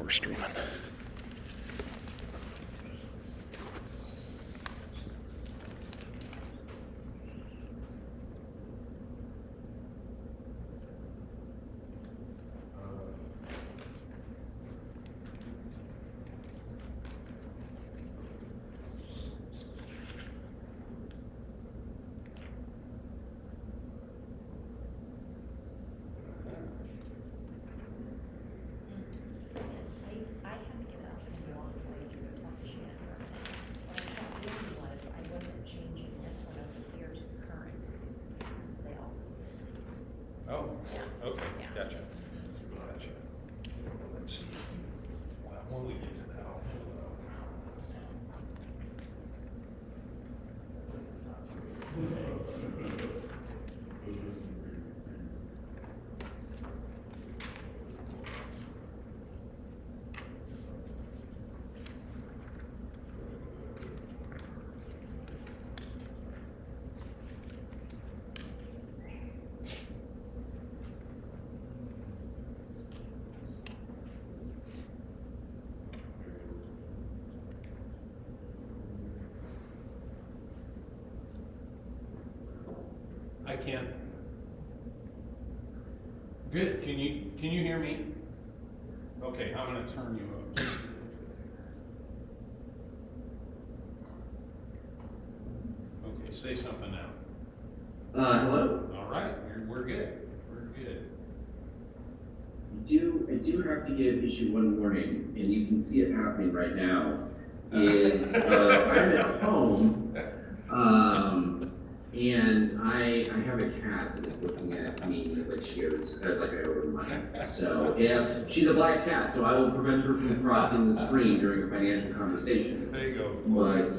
we're streaming. Oh, okay, gotcha. Gotcha. Let's see. Well, what do we get to now? I can. Good. Can you hear me? Okay, I'm gonna turn you up. Okay, say something now. Hello? All right, we're good. We're good. I do have to give issue one warning, and you can see it happening right now, is I'm at home, and I have a cat that is looking at me like she is, like I owe her money. So if, she's a black cat, so I will prevent her from crossing the screen during a financial conversation. There you go. But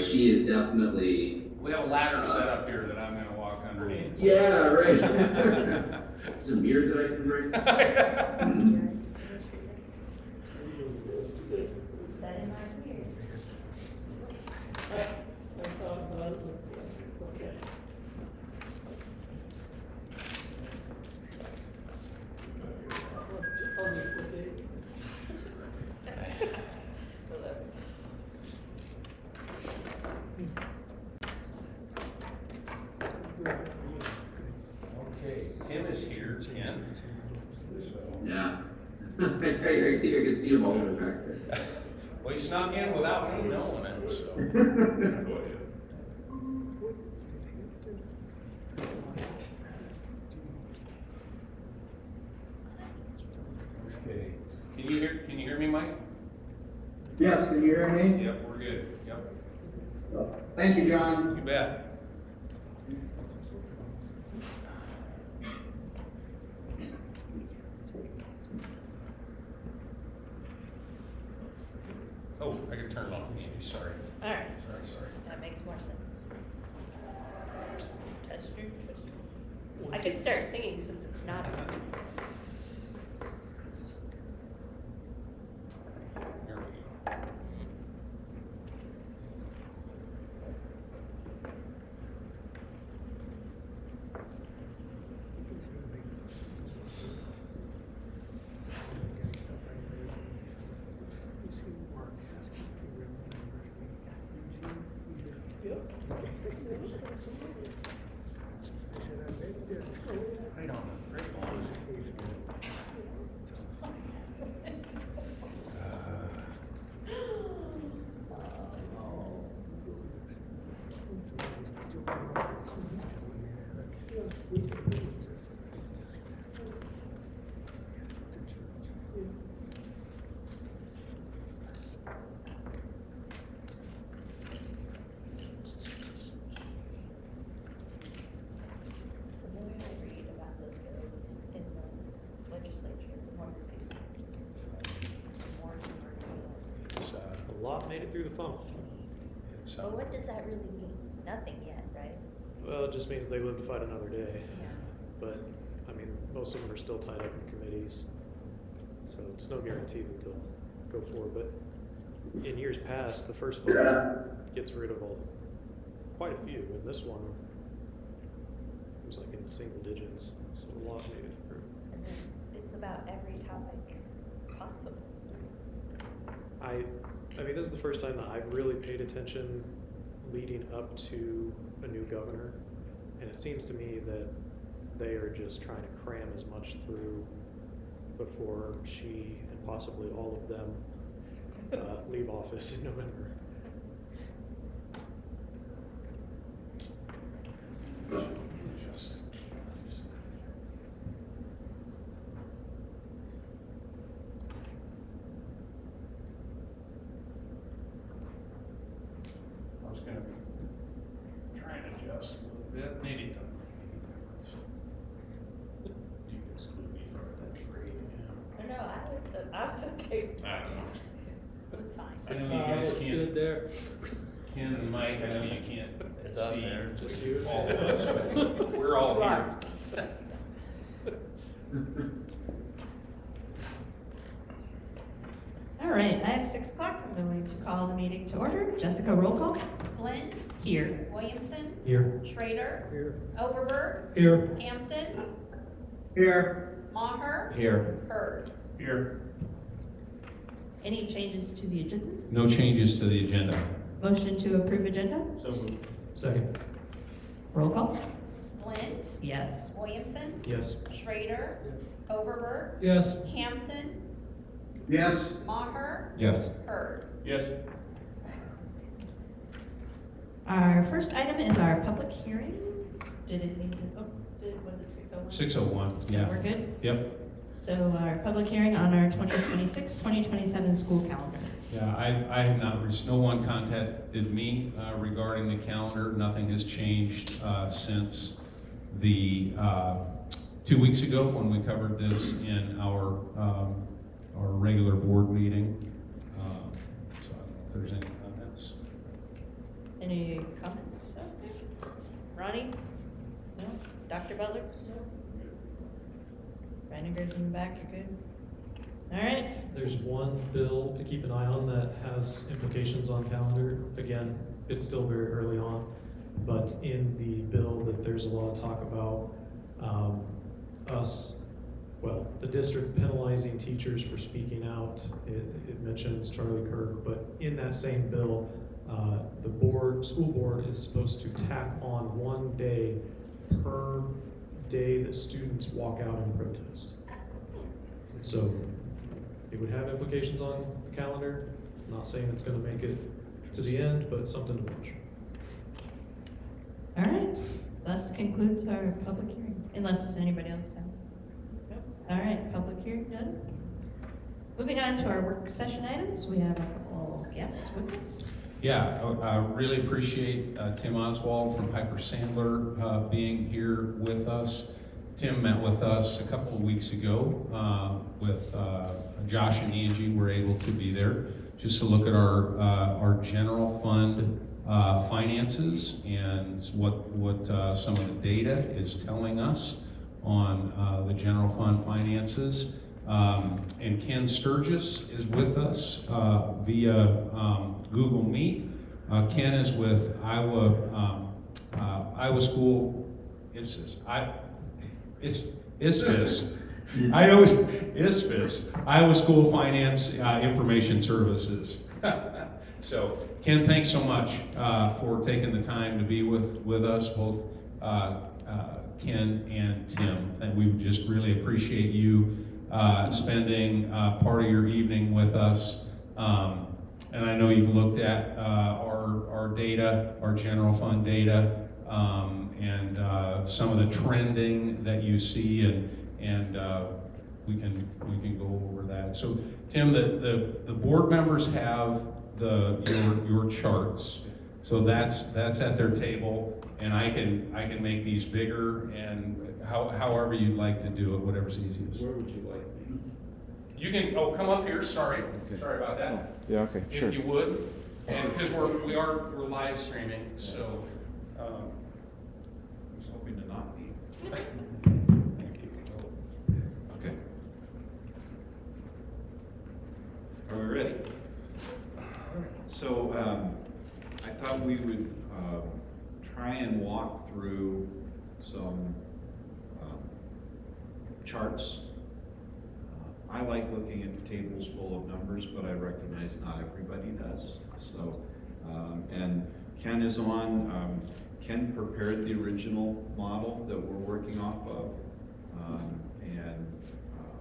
she is definitely... We have a ladder set up here that I'm gonna walk underneath. Yeah, right. Some beers that I can bring. Okay, Tim is here again. So. Yeah. I think I can see him all the way back there. Well, he snuck in without me knowing it, so. Okay. Can you hear me, Mike? Yes, can you hear me? Yep, we're good. Yep. Thank you, John. You bet. Oh, I can turn it off. Sorry. All right, Sorry. that makes more sense. Tester. I could start singing since it's not on. Here we go. Right on. Right on. The more I read about those bills in the legislature, the more It's A lot made it through the funnel. it's Well, what does that really mean? Nothing yet, right? Well, it just means they live to fight another day. Yeah. But, I mean, most of them are still tied up in committees. So it's no guarantee that they'll go forward. But in years past, the first vote gets rid of quite a few. And this one was like in single digits. So a lot made it through. And then it's about every topic possible. I mean, this is the first time that I've really paid attention leading up to a new governor. And it seems to me that they are just trying to cram as much through before she and possibly all of them leave office in November. I was gonna be trying to adjust a little bit, maybe it doesn't make any difference. You can exclude me from it, that'd be great. I was okay. I don't know. It was fine. I know you guys can't, Ken and Mike, I know you can't It's us see there, just you. all of us, but we're all here. All right, I have 6 o'clock. I'm going to call the meeting to order. Jessica, roll call. Flint, Here. Williamson, Here. Schrader, Here. Overberg, Here. Hampton, Here. Maher, Here. Hurd. Here. Any changes to the agenda? No changes to the agenda. Motion to approve agenda? So moved. Second. Roll call. Flint, Yes. Williamson, Yes. Schrader, Overberg, Yes. Hampton, Yes. Maher, Yes. Hurd. Yes. Our first item is our public hearing. Did it need to, was it 6:01? 6:01, yeah. We're good? Yep. So our public hearing on our 2026-2027 school calendar. Yeah, I have not, no one contacted me regarding the calendar. Nothing has changed since the 2 weeks ago when we covered this in our regular board meeting. So I don't know if there's any comments. Any comments? Okay. Ronnie? No? Dr. Butler? No. Reininger's in the back, you're good? All right. There's one bill to keep an eye on that has implications on calendar. Again, it's still very early on, but in the bill that there's a lot of talk about the district penalizing teachers for speaking out. It mentions Charlie Kirk, but in that same bill, the school board is supposed to tack on 1 day per day that students walk out and protest. So it would have implications on the calendar. I'm not saying it's going to make it to the end, but something to watch. All right, thus concludes our public hearing, unless anybody else has. All right, public hearing done. Moving on to our work session items, we have a couple guests with us. Yeah, I really appreciate Tim Oswald from Piper Sandler being here with us. Tim met with us a couple of weeks ago with Josh and Angie were able to be there just to look at our general fund finances and what some of the data is telling us on the general fund finances. And Ken Sturgis is with us via Google Meet. Ken is with Iowa School ISFIS. I know it's ISFIS, Iowa School Finance Information Services. So Ken, thanks so much for taking the time to be with us, both Ken and Tim. And we just really appreciate you spending part of your evening with us. And I know you've looked at our data, our general fund data, and some of the trending that you see, and we can go over that. So Tim, the board members have your charts. So that's at their table, and I can make these bigger, and however you'd like to do it, whatever's easiest. Where would you like me? You can come up here. Sorry about that. Yeah, okay, sure. If you would, and because we're live streaming, so. I was hoping to not be. Okay. Are we ready? So, I thought we would try and walk through some charts. I like looking at tables full of numbers, but I recognize not everybody does. So, and Ken is on. Ken prepared the original model that we're working off of. And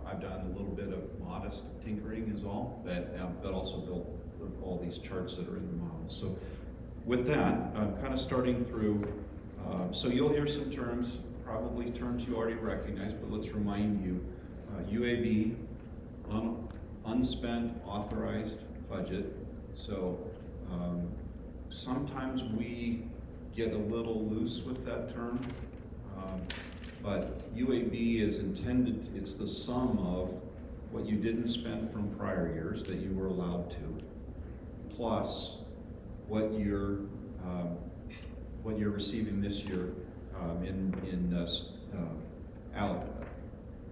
I've done a little bit of modest tinkering is all, but also built all these charts that are in the model. So with that, I'm kind of starting through, so you'll hear some terms, probably terms you already recognize, but let's remind you, UAB, unspent authorized budget. So sometimes we get a little loose with that term, but UAB is intended, it's the sum of what you didn't spend from prior years that you were allowed to, plus what you're receiving this year in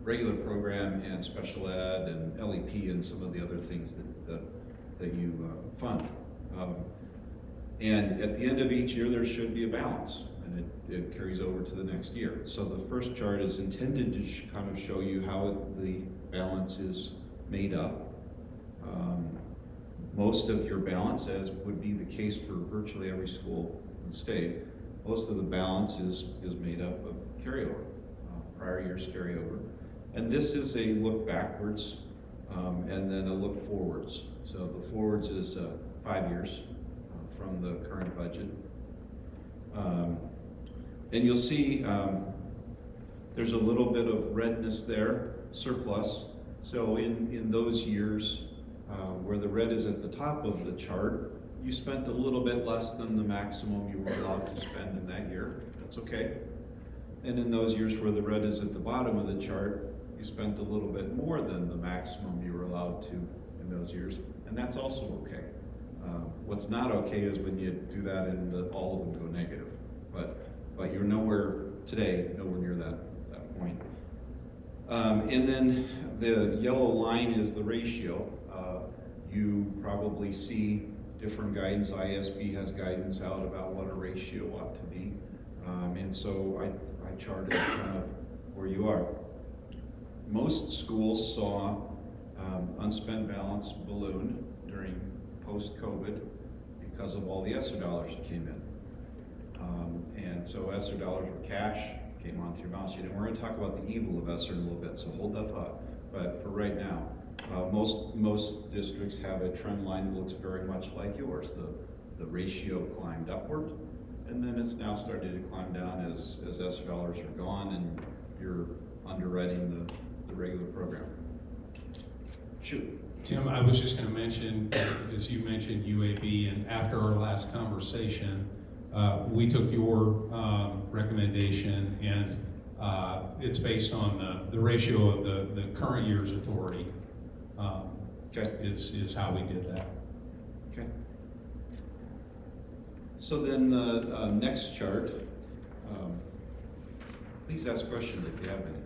regular program and special ed and LEP and some of the other things that you fund. And at the end of each year, there should be a balance, and it carries over to the next year. So the first chart is intended to kind of show you how the balance is made up. Most of your balance, as would be the case for virtually every school in the state, most of the balance is made up of carryover, prior year's carryover. And this is a look backwards and then a look forwards. So the forwards is 5 years from the current budget. And you'll see there's a little bit of redness there, surplus. So in those years where the red is at the top of the chart, you spent a little bit less than the maximum you were allowed to spend in that year. That's okay. And in those years where the red is at the bottom of the chart, you spent a little bit more than the maximum you were allowed to in those years, and that's also okay. What's not okay is when you do that and all of them go negative. But you're nowhere today, nowhere near that point. And then the yellow line is the ratio. You probably see different guidance. ISB has guidance out about what a ratio ought to be. And so I charted kind of where you are. Most schools saw unspent balance balloon during post-COVID because of all the ESSER dollars that came in. And so ESSER dollars were cash, came onto your balance sheet. And we're going to talk about the evil of ESSER in a little bit, so hold that thought. But for right now, most districts have a trend line that looks very much like yours. The ratio climbed upward, and then it's now starting to climb down as ESSER dollars are gone and you're underwriting the regular program. Shoot. Tim, I was just going to mention, as you mentioned UAB, and after our last conversation, we took your recommendation, and it's based on the ratio of the current year's authority. Okay. Is how we did that. Okay. So then the next chart, please ask questions if you have any.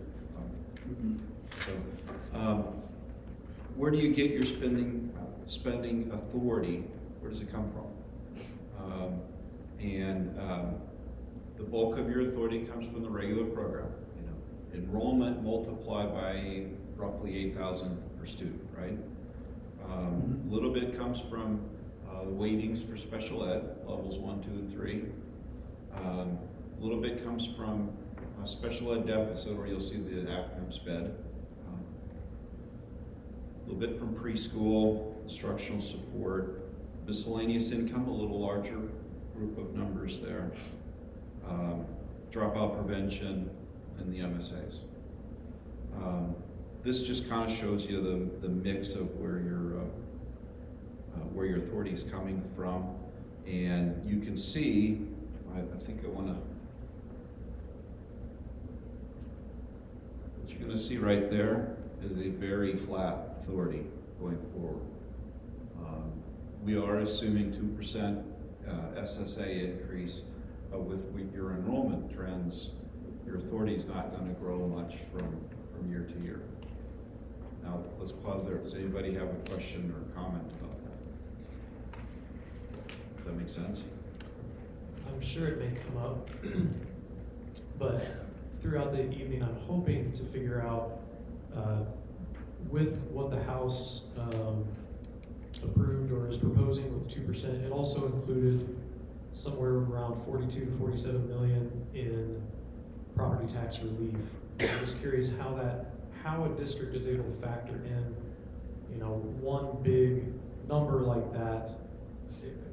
So, where do you get your spending authority? Where does it come from? The bulk of your authority comes from the regular program. Enrollment multiplied by roughly 8,000 per student, right? A little bit comes from the weightings for special ed, levels 1, 2, and 3. A little bit comes from special ed deficit, or you'll see the acronym SPED. A little bit from preschool, instructional support, miscellaneous income, a little larger group of numbers there. Dropout prevention, and the MSAs. This just kind of shows you the mix of where your authority is coming from, and you can see. I think I want to. What you're going to see right there is a very flat authority going forward. We are assuming 2% SSA increase, but with your enrollment trends, your authority is not going to grow much from year to year. Now, let's pause there. Does anybody have a question or comment about that? Does that make sense? I'm sure it may come up, but throughout the evening, I'm hoping to figure out with what the House approved or is proposing with 2%, it also included somewhere around 42 to 47 million in property tax relief. I'm just curious how a district is able to factor in, one big number like that.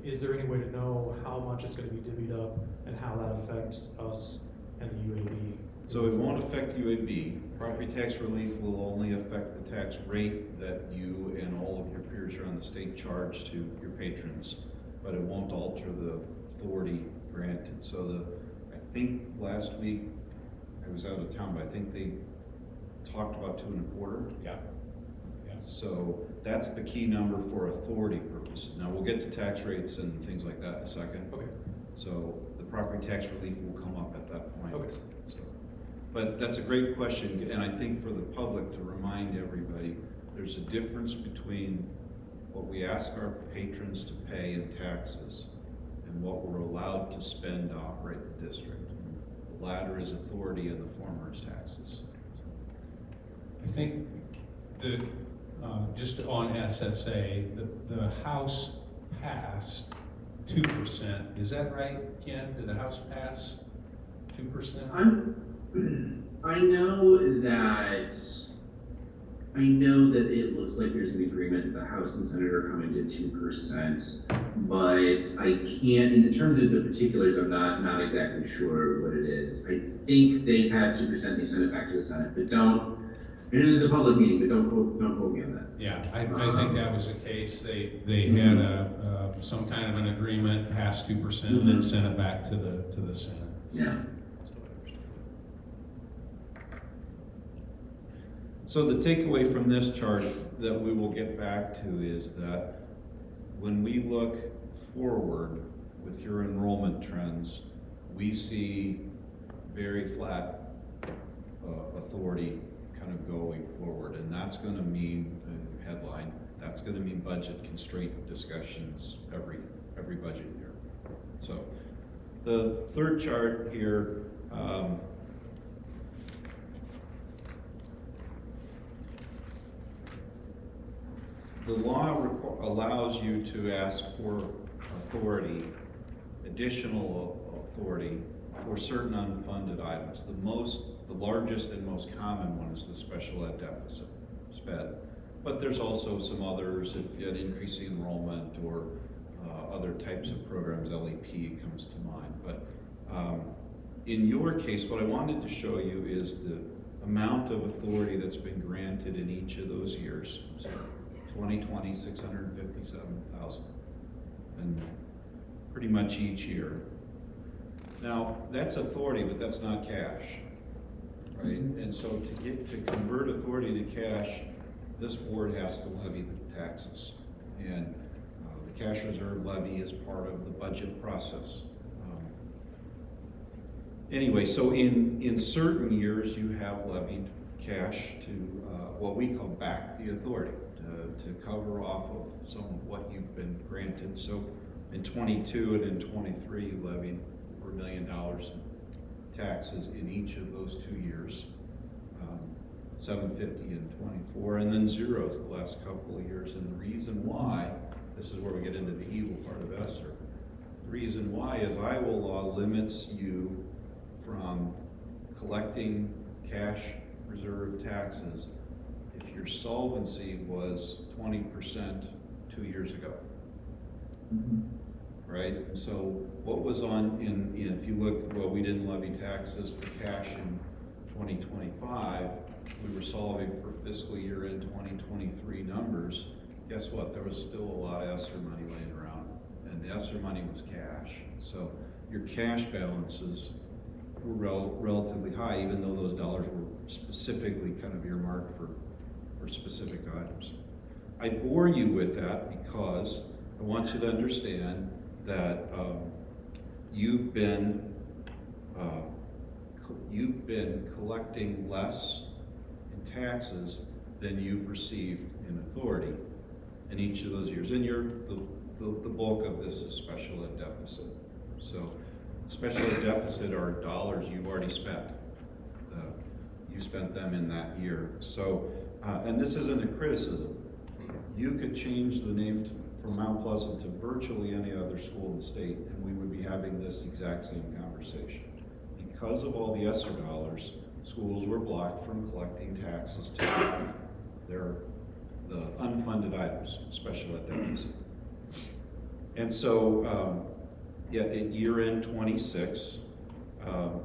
Is there any way to know how much it's going to be divvied up and how that affects us and the UAB? So it won't affect UAB. Property tax relief will only affect the tax rate that you and all of your peers around the state charge to your patrons, but it won't alter the authority granted. So I think last week, I was out of town, but I think they talked about 2.25. Yeah. So that's the key number for authority purposes. Now we'll get to tax rates and things like that in a second. Okay. So the property tax relief will come up at that point. Okay. So, but that's a great question, and I think for the public to remind everybody, there's a difference between what we ask our patrons to pay in taxes and what we're allowed to spend to operate the district. The latter is authority and the former is taxes. I think just on SSA, the House passed 2%. Is that right, Ken? Did the House pass 2%? I know that it looks like there's an agreement that the House and Senate are coming to 2%, but I can't, in terms of the particulars, I'm not exactly sure what it is. I think they passed 2%, they sent it back to the Senate, but this is a public meeting, but don't quote me on that. Yeah, I think that was the case. They had some kind of an agreement, passed 2%, and then sent it back to the Senate. Yeah. So the takeaway from this chart that we will get back to is that when we look forward with your enrollment trends, we see very flat authority kind of going forward, and that's going to mean, headline, that's going to mean budget constraint discussions every budget year. So the third chart here, the law allows you to ask for authority, additional authority for certain unfunded items. The largest and most common one is the special ed deficit, SPED. But there's also some others, if you had increasing enrollment or other types of programs, LEP comes to mind. But in your case, what I wanted to show you is the amount of authority that's been granted in each of those years. So 2020, 657,000, and pretty much each year. Now, that's authority, but that's not cash, right? And so to convert authority to cash, this board has to levy the taxes. And the cash reserve levy is part of the budget process. Anyway, so in certain years, you have levied cash to what we call back the authority, to cover off of some of what you've been granted. So in 22 and in 23, you levied over $1 million in taxes in each of those 2 years, 750 in 24, and then zeros the last couple of years. And the reason why, this is where we get into the evil part of ESSER, the reason why is Iowa law limits you from collecting cash reserve taxes if your solvency was 20% 2 years ago. Right? And so what was on if you look, well, we didn't levy taxes for cash in 2025, we were solving for fiscal year end 2023 numbers. Guess what? There was still a lot of ESSER money laying around, and the ESSER money was cash. So your cash balances were relatively high, even though those dollars were specifically kind of earmarked for specific items. I bore you with that because I want you to understand that you've been collecting less in taxes than you've received in authority in each of those years. And the bulk of this is special ed deficit. So special ed deficit are dollars you've already spent. You spent them in that year. So and this isn't a criticism, you could change the name from Mount Pleasant to virtually any other school in the state, and we would be having this exact same conversation. Because of all the ESSER dollars, schools were blocked from collecting taxes to the unfunded items, special ed deficit. And so, yeah, at year end 26,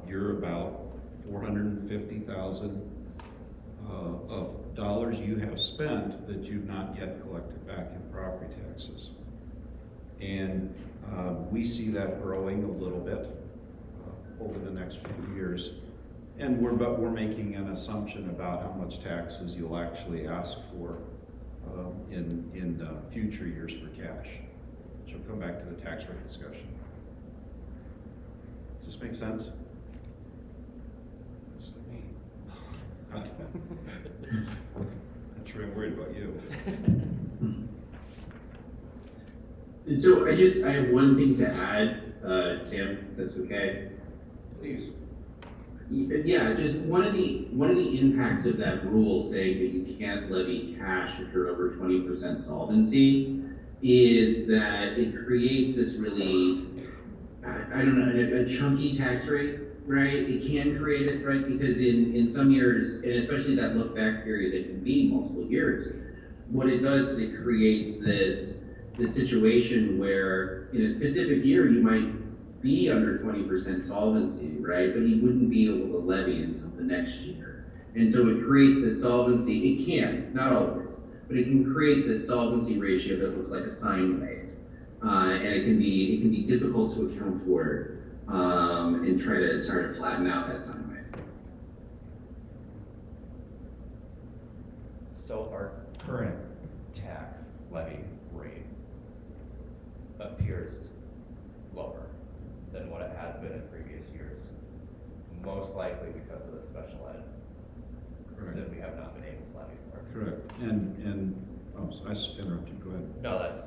you're about 450,000 of dollars you have spent that you've not yet collected back in property taxes. And we see that growing a little bit over the next few years. And we're making an assumption about how much taxes you'll actually ask for in future years for cash. So we'll come back to the tax rate discussion. Does this make sense? It's to me. I'm sure I'm worried about you. So I have one thing to add, Tim, that's okay. Please. Yeah, just one of the impacts of that rule saying that you can't levy cash if you're over 20% solvency is that it creates this really, I don't know, a chunky tax rate, right? It can create it, right? Because in some years, and especially that look back period that can be multiple years, what it does is it creates this situation where in a specific year you might be under 20% solvency, right? But you wouldn't be able to levy until the next year. And so it creates this solvency, it can, not always, but it can create this solvency ratio that looks like a sine wave. And it can be difficult to account for and try to flatten out that sine wave. So our current tax levy rate appears lower than what it has been in previous years, most likely because of the special ed that we have not been able to levy for. Correct. And oh, I interrupted you. Go ahead. No, that's.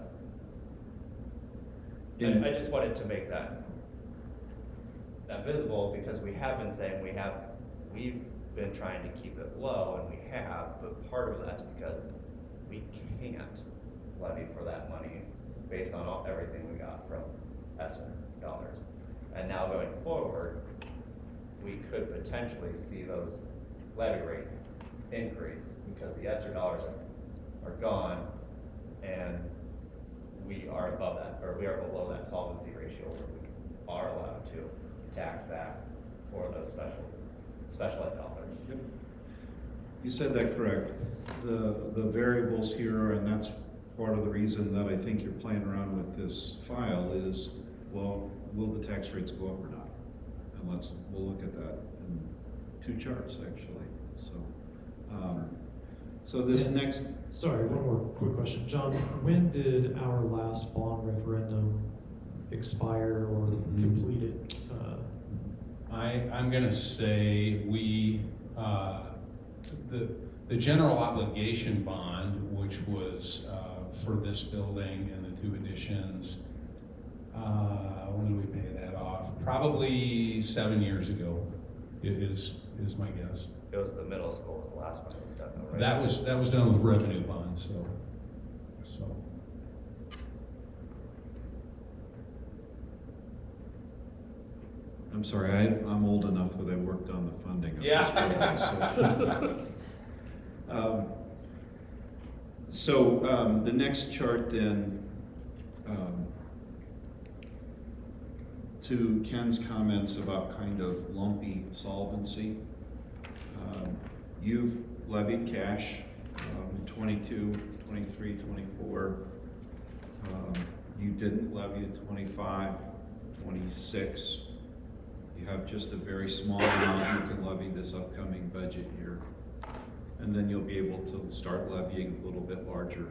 I just wanted to make that visible because we have been saying we've been trying to keep it low, and we have, but part of that's because we can't levy for that money based on everything we got from ESSER dollars. And now going forward, we could potentially see those levy rates increase because the ESSER dollars are gone, and we are above that, or we are below that solvency ratio where we are allowed to tax back for those special ed dollars. Yep. You said that correct. The variables here, and that's part of the reason that I think you're playing around with this file is, well, will the tax rates go up or not? And we'll look at that in two charts actually. So this next. Sorry, one more quick question. John, when did our last bond referendum expire or completed? I'm gonna say the general obligation bond, which was for this building and the two additions, when did we pay that off? Probably 7 years ago, is my guess. It was the middle school was the last one that was done, though, right? That was done with revenue bonds, so. I'm sorry, I'm old enough that I worked on the funding of Yeah. this building. So the next chart then, to Ken's comments about kind of lumpy solvency, you've levied cash in 22, 23, 24. You didn't levy in 25, 26. You have just a very small amount you can levy this upcoming budget year. And then you'll be able to start levying a little bit larger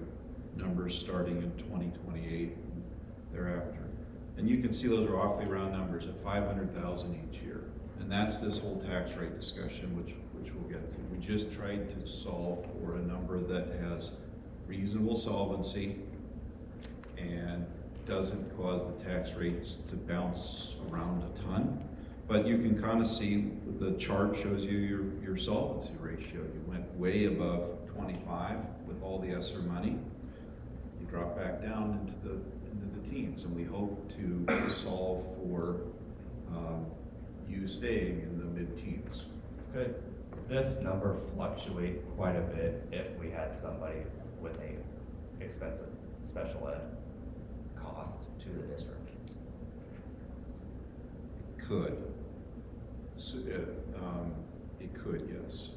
numbers starting in 2028 and thereafter. And you can see those are awfully round numbers at 500,000 each year. And that's this whole tax rate discussion, which we'll get to. We just tried to solve for a number that has reasonable solvency and doesn't cause the tax rates to bounce around a ton. But you can kind of see the chart shows you your solvency ratio. You went way above 25 with all the ESSER money. You drop back down into the teens, and we hope to solve for you staying in the mid-teens. Could this number fluctuate quite a bit if we had somebody with a expensive special ed cost to the district? Could. So, it could, yes.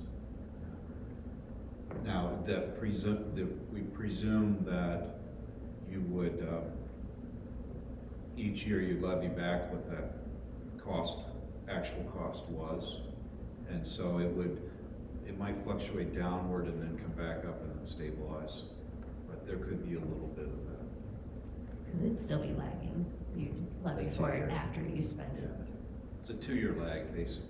Now, we presume that you would, each year you'd levy back what that actual cost was. And so it might fluctuate downward and then come back up and then stabilize. But there could be a little bit of that. Because it'd still be lagging. You levy Like for 2 it years. after you spend it. It's a 2-year lag, basically.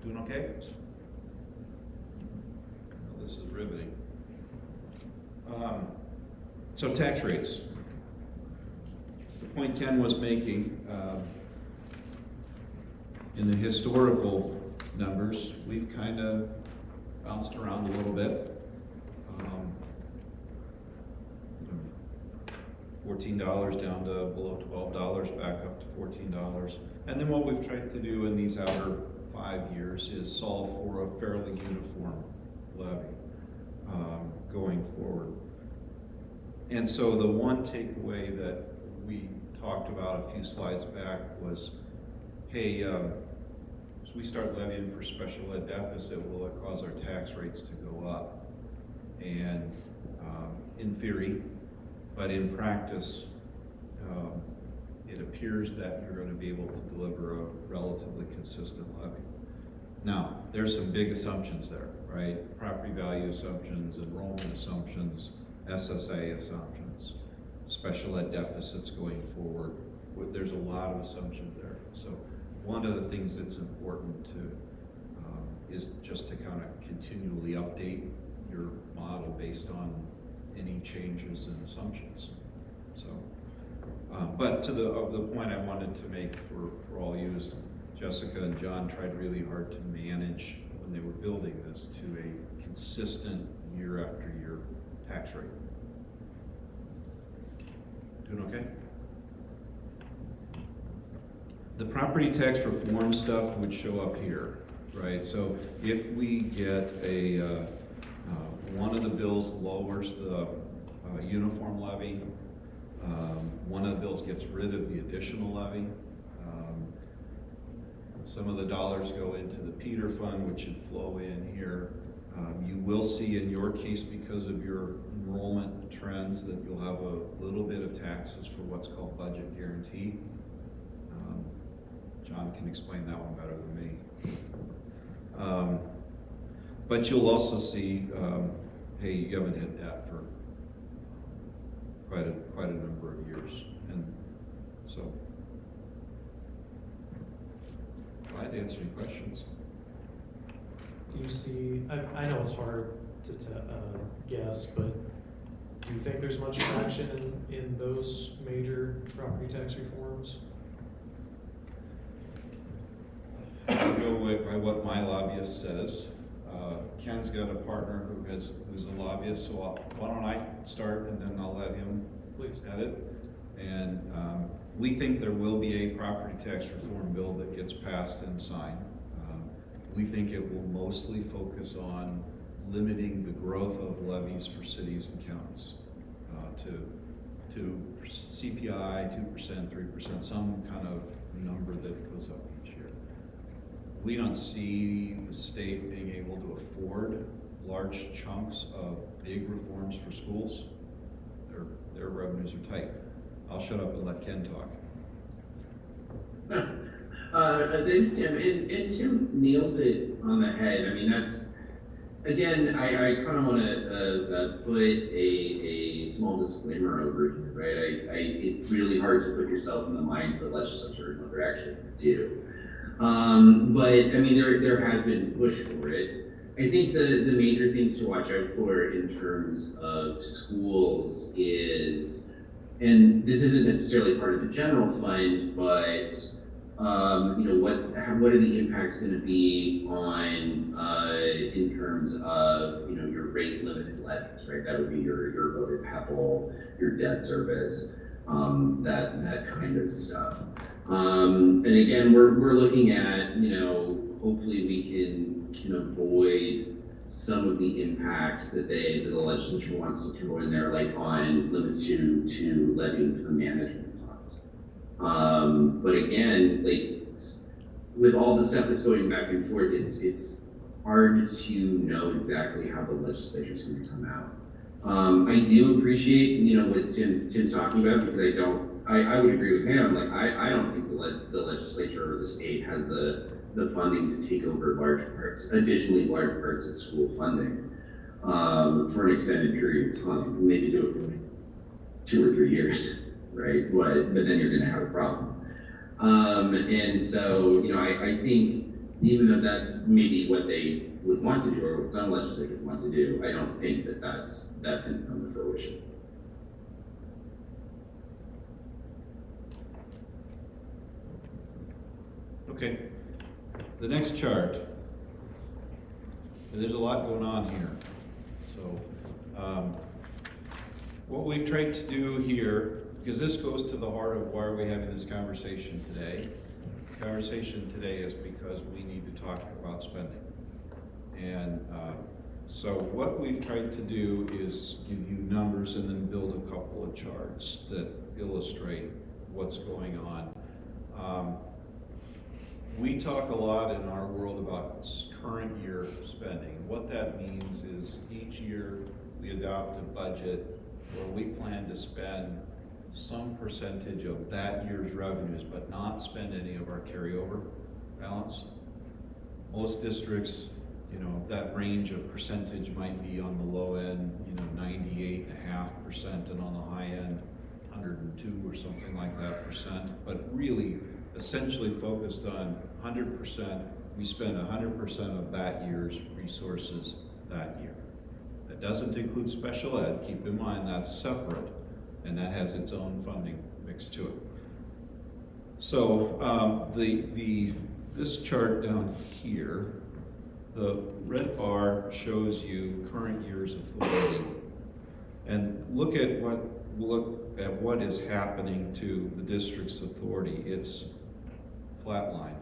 Doing okay? Well, this is riveting. So tax rates. The point Ken was making, in the historical numbers, we've kind of bounced around a little bit. $14 down to below $12, back up to $14. And then what we've tried to do in these outer 5 years is solve for a fairly uniform levy going forward. And so the one takeaway that we talked about a few slides back was, hey, as we start levying for special ed deficit, will it cause our tax rates to go up? And in theory, but in practice, it appears that you're going to be able to deliver a relatively consistent levy. Now, there's some big assumptions there, right? Property value assumptions, enrollment assumptions, SSA assumptions, special ed deficits going forward. There's a lot of assumptions there. So one of the things that's important to is just to kind of continually update your model based on any changes in assumptions. So, but to the point I wanted to make for all you is Jessica and John tried really hard to manage when they were building this to a consistent year after year tax rate. Doing okay? The property tax reform stuff would show up here, right? So if we get a one of the bills lowers the uniform levy, one of the bills gets rid of the additional levy. Some of the dollars go into the Peter Fund, which should flow in here. You will see in your case, because of your enrollment trends, that you'll have a little bit of taxes for what's called budget guarantee. John can explain that one better than me. But you'll also see, hey, you haven't hit that for quite a number of years, and so glad to answer any questions. Do you see, I know it's hard to guess, but do you think there's much traction in those major property tax reforms? I'll go by what my lobbyist says. Ken's got a partner who's a lobbyist, so why don't I start and then I'll let him Please. edit. And we think there will be a property tax reform bill that gets passed and signed. We think it will mostly focus on limiting the growth of levies for cities and counties to CPI, 2%, 3%, some kind of number that goes up each year. We don't see the state being able to afford large chunks of big reforms for schools. Their revenues are tight. I'll shut up and let Ken talk. Thanks, Tim. And Tim nails it on the head. I mean, that's, again, I kind of want to put a small disclaimer over here, right? It's really hard to put yourself in the mind of the legislature and what they're actually going to do. But I mean, there has been push for it. I think the major things to watch out for in terms of schools is, and this isn't necessarily part of the general fund, but what are the impacts going to be on, in terms of, your rate limited levies, right? That would be your voted PEPAL, your debt service, that kind of stuff. And again, we're looking at, hopefully we can avoid some of the impacts that the legislature wants to throw in there, like on limits to levying for the management fund. But again, like with all the stuff that's going back and forth, it's hard to know exactly how the legislature is going to come out. I do appreciate, what Tim's talking about, because I would agree with him. Like I don't think the legislature or the state has the funding to take over additionally large parts of school funding, for an extended period of time. Maybe do it for like 2 or 3 years, right? But then you're going to have a problem. And so, I think even though that's maybe what they would want to do, or what some legislators want to do, I don't think that that's going to come to fruition. Okay, the next chart. There's a lot going on here. So, what we've tried to do here, because this goes to the heart of why are we having this conversation today. The conversation today is because we need to talk about spending. And so what we've tried to do is give you numbers and then build a couple of charts that illustrate what's going on. We talk a lot in our world about current year spending. What that means is each year we adopt a budget where we plan to spend some percentage of that year's revenues, but not spend any of our carryover balance. Most districts, that range of percentage might be on the low end, 98.5%, and on the high end, 102 or something like that percent. But really, essentially focused on 100%, we spend 100% of that year's resources that year. That doesn't include special ed. Keep in mind that's separate, and that has its own funding mixed to it. So this chart down here, the red bar shows you current year's authority, and look at what is happening to the district's authority. It's flatline.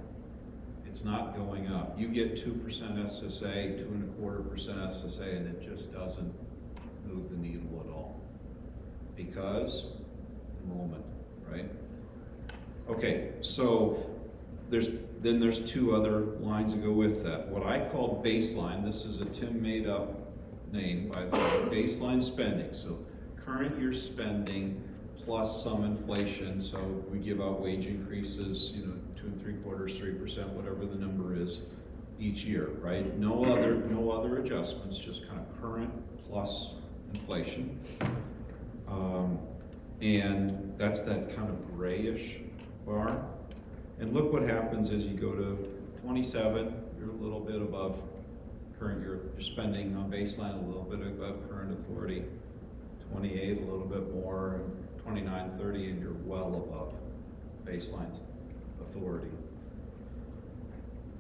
It's not going up. You get 2% SSA, 2.25% SSA, and it just doesn't move the needle at all. Because enrollment, right? Okay, so there's 2 other lines that go with that. What I call baseline, this is a Tim made up name, by the way, baseline spending. So current year spending plus some inflation. So we give out wage increases, 2 3/4, 3%, whatever the number is each year, right? No other adjustments, just kind of current plus inflation. And that's that kind of grayish bar. And look what happens as you go to 27, you're a little bit above current year, you're spending on baseline a little bit above current authority. 28, a little bit more, and 29, 30, and you're well above baseline's authority.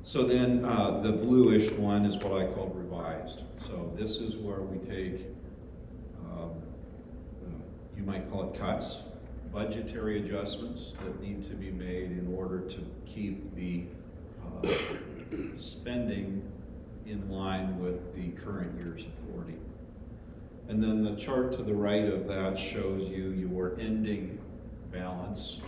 So then the bluish one is what I call revised. So this is where we take, you might call it cuts, budgetary adjustments that need to be made in order to keep the spending in line with the current year's authority. And then the chart to the right of that shows you your ending balance,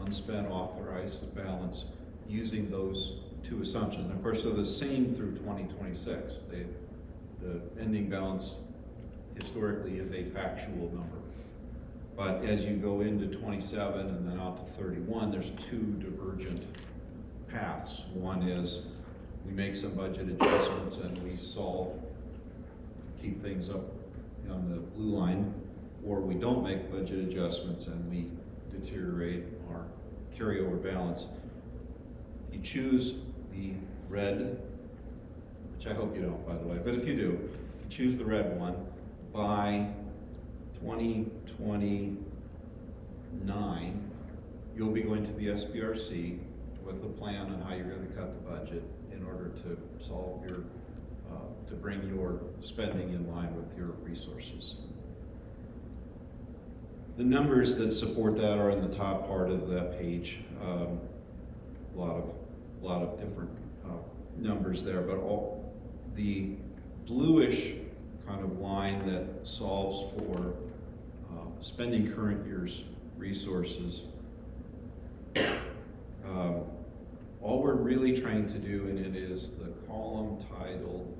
unspent authorized balance, using those 2 assumptions. And of course, they're the same through 2026. The ending balance historically is a factual number. But as you go into 27 and then out to 31, there's 2 divergent paths. One is we make some budget adjustments and we keep things up on the blue line, or we don't make budget adjustments and we deteriorate our carryover balance. You choose the red, which I hope you don't, by the way, but if you do, you choose the red one. By 2029, you'll be going to the SBRC with a plan on how you're gonna cut the budget in order to solve your, to bring your spending in line with your resources. The numbers that support that are in the top part of that page. A lot of different numbers there, but all the bluish kind of line that solves for spending current year's resources. All we're really trying to do in it is the column titled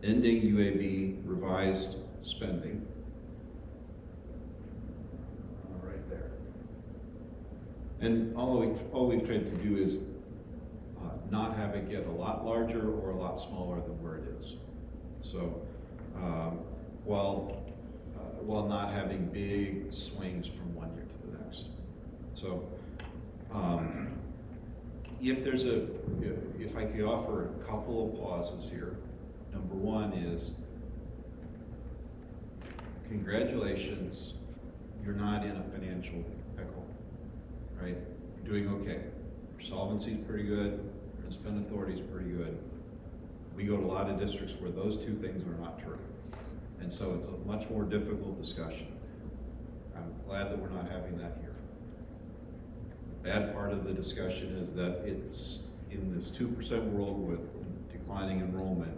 Ending UAB Revised Spending. Right there. And all we've tried to do is not have it get a lot larger or a lot smaller than where it is. So while not having big swings from one year to the next. So if I could offer a couple of pauses here. Number one is, congratulations, you're not in a financial pickle, right? You're doing okay. Your solvency's pretty good, your spend authority's pretty good. We go to a lot of districts where those two things are not true. And so it's a much more difficult discussion. I'm glad that we're not having that here. The bad part of the discussion is that it's in this 2% world with declining enrollment,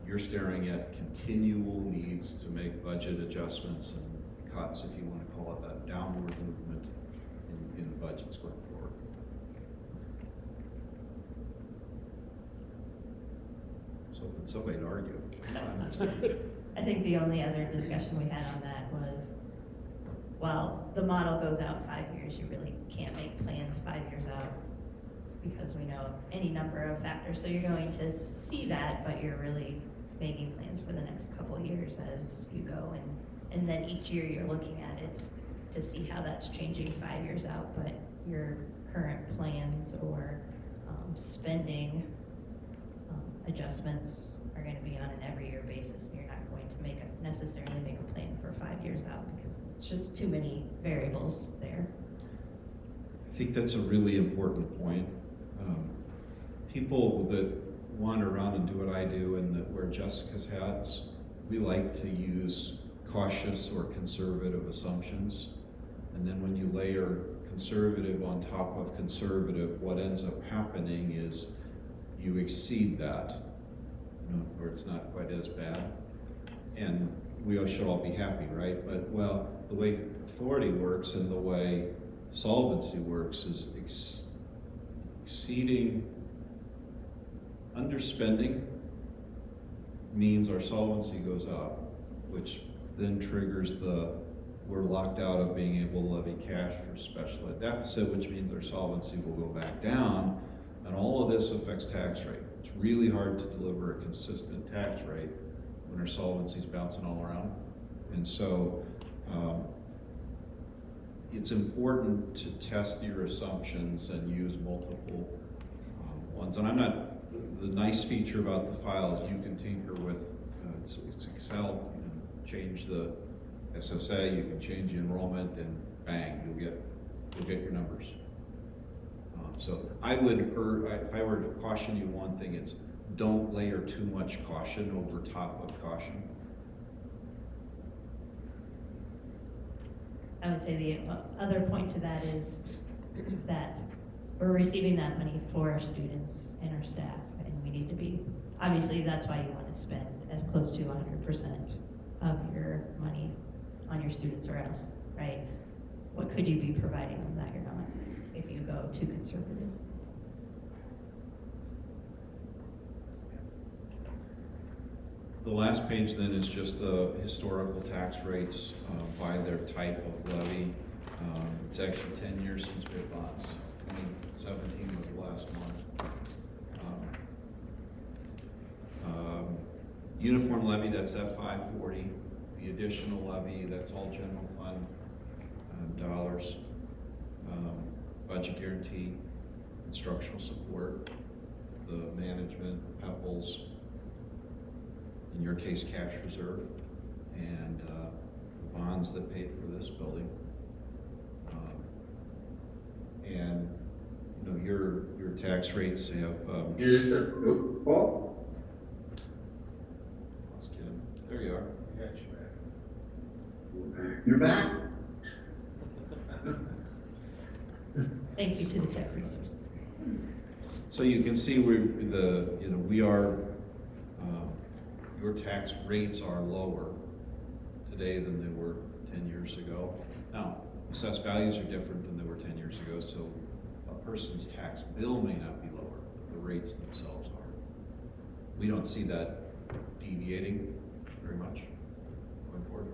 you're staring at continual needs to make budget adjustments and cuts, if you want to call it that, downward movement in the budgets going forward. So when somebody to argue. I think the only other discussion we had on that was, well, the model goes out 5 years, you really can't make plans 5 years out because we know any number of factors. So you're going to see that, but you're really making plans for the next couple of years as you go. And then each year you're looking at it to see how that's changing 5 years out, but your current plans or spending adjustments are going to be on an every year basis. And you're not going to necessarily make a plan for 5 years out because it's just too many variables there. I think that's a really important point. People that wander around and do what I do and that wear Jessica's hats, we like to use cautious or conservative assumptions. And then when you layer conservative on top of conservative, what ends up happening is you exceed that, or it's not quite as bad. And we should all be happy, right? But, well, the way authority works and the way solvency works is exceeding. Underspending means our solvency goes up, which then triggers we're locked out of being able to levy cash for special ed deficit, which means our solvency will go back down, and all of this affects tax rate. It's really hard to deliver a consistent tax rate when our solvency is bouncing all around. And so it's important to test your assumptions and use multiple ones. And the nice feature about the file is you can tinker with, it's Excel, you can change the SSA, you can change the enrollment, and bang, you'll get your numbers. So I would, if I were to caution you one thing, it's don't layer too much caution over top of caution. I would say the other point to that is that we're receiving that money for our students and our staff, and we need to be, obviously that's why you want to spend as close to 100% of your money on your students or else, right? What could you be providing them that you're not if you go too conservative? The last page then is just the historical tax rates by their type of levy. It's actually 10 years since we had bonds. 2017 was the last one. Uniform levy, that's that 540. The additional levy, that's all general fund dollars. Budget guarantee, instructional support, the management, PEPLs, in your case, cash reserve, and the bonds that paid for this building. And, you know, your tax rates have, Here's the, oh, Paul? lost Kim. There you are. You're back? Thank you to the tech resources. So you can see we are, your tax rates are lower today than they were 10 years ago. Now, assessed values are different than they were 10 years ago, so a person's tax bill may not be lower, but the rates themselves are. We don't see that deviating very much going forward.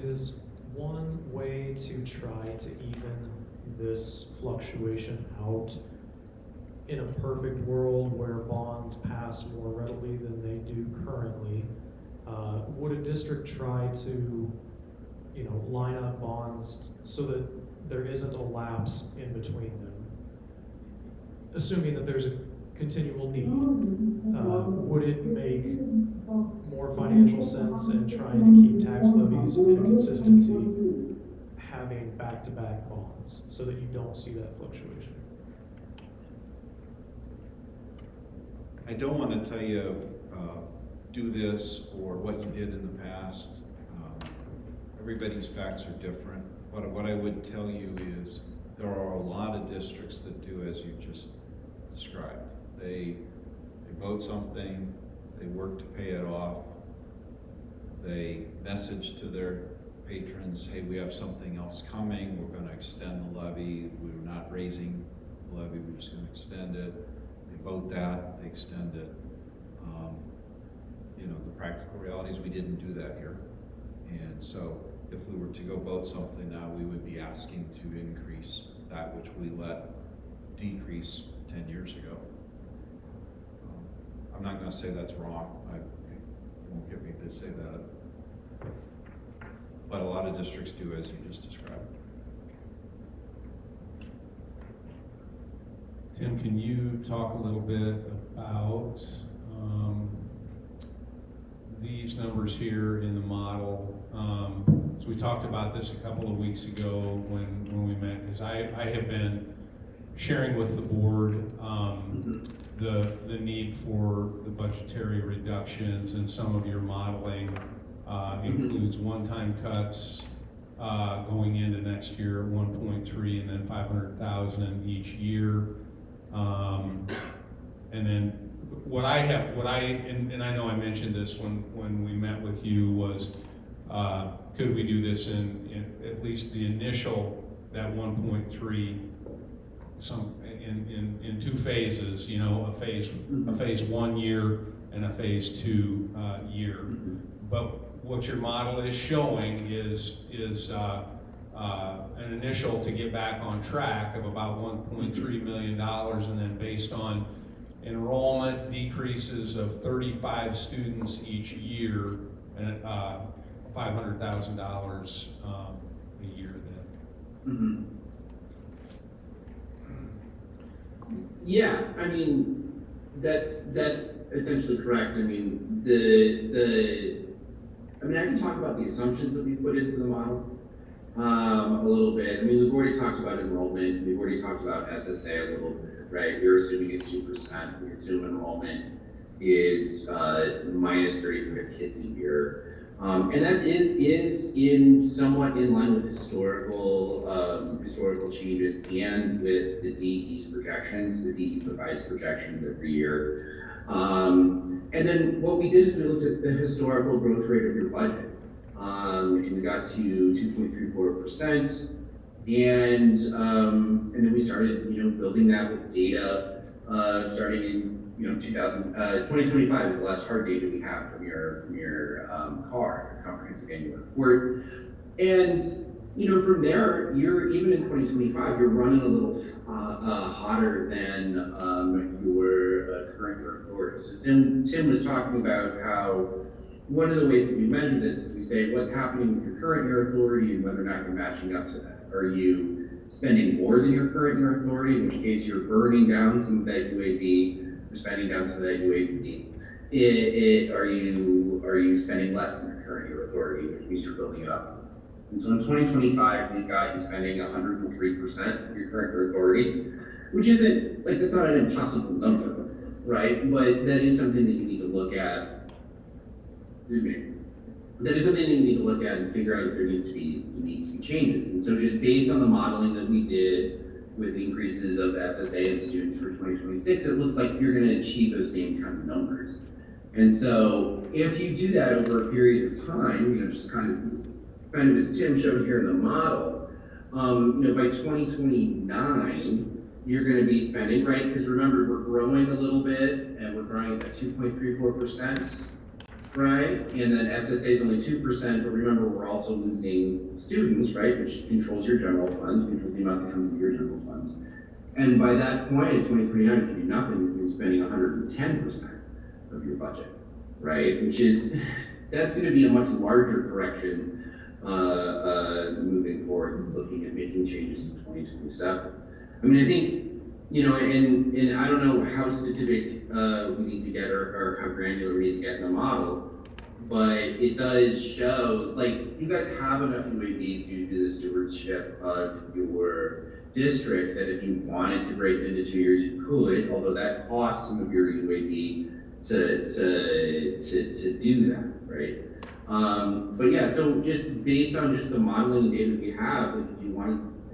Is one way to try to even this fluctuation out, in a perfect world where bonds pass more readily than they do currently, would a district try to, you know, line up bonds so that there isn't a lapse in between them? Assuming that there's a continual need, would it make more financial sense in trying to keep tax levies in a consistency, having back-to-back bonds, so that you don't see that fluctuation? I don't want to tell you, do this or what you did in the past. Everybody's facts are different. What I would tell you is there are a lot of districts that do as you just described. They vote something, they work to pay it off, they message to their patrons, hey, we have something else coming, we're going to extend the levy, we're not raising the levy, we're just going to extend it. They vote that, they extend it. You know, the practical reality is we didn't do that here. And so if we were to go vote something now, we would be asking to increase that which we let decrease 10 years ago. I'm not going to say that's wrong. You won't get me to say that. But a lot of districts do as you just described. Tim, can you talk a little bit about these numbers here in the model? So we talked about this a couple of weeks ago when we met, because I have been sharing with the board the need for the budgetary reductions, and some of your modeling includes one-time cuts going into next year, 1.3, and then 500,000 each year. And then what I and I know I mentioned this when we met with you, was could we do this in at least the initial, that 1.3, in two phases, you know, a phase 1 year and a phase 2 year. But what your model is showing is an initial to get back on track of about $1.3 million, and then based on enrollment decreases of 35 students each year, and $500,000 a year then. Yeah, I mean, that's essentially correct. I mean, I can talk about the assumptions that we put into the model a little bit. I mean, we've already talked about enrollment. We've already talked about SSA a little bit, right? We're assuming it's 2%. We assume enrollment is minus 35 kids a year. And that is somewhat in line with historical changes and with the DE's projections. The DE provides projections every year. And then what we did is we looked at the historical growth rate of your budget. And we got to 2.34%. And then we started, building that with data, starting in 2025 is the last hard data we have from your CAR, your comprehensive annual report. And from there, even in 2025, you're running a little hotter than your current year authority. So Tim was talking about how one of the ways that we measure this is we say what's happening with your current year authority and whether or not you're matching up to that. Are you spending more than your current year authority, in which case you're burning down some of that UAB, or spending down some of that UAB? Are you spending less than your current year authority, which means you're building it up? And so in 2025, we've got you spending 103% of your current authority, which isn't, like, that's not an impossible number, right? But that is something that you need to look at. Excuse me. That is something that you need to look at and figure out if there needs to be changes. And so just based on the modeling that we did with increases of SSA and students for 2026, it looks like you're going to achieve those same kind of numbers. And so if you do that over a period of time, you know, just kind of as Tim showed here in the model, you know, by 2029, you're going to be spending, right? Because remember, we're growing a little bit, and we're growing at 2.34%, right? And then SSA is only 2%, but remember, we're also losing students, right? Which controls your general fund, controls the amount that comes into your general fund. And by that point, in 2029, if you do nothing, you're spending 110% of your budget, right? Which is, that's going to be a much larger correction moving forward, looking at making changes in 2027. I mean, I think, you know, and I don't know how specific we need to get or how granular we need to get in the model, but it does show, like, you guys have enough UAB due to the stewardship of your district that if you wanted to break it into 2 years, you could, although that costs some of your UAB to do that, right? But yeah, so just based on just the modeling data we have, like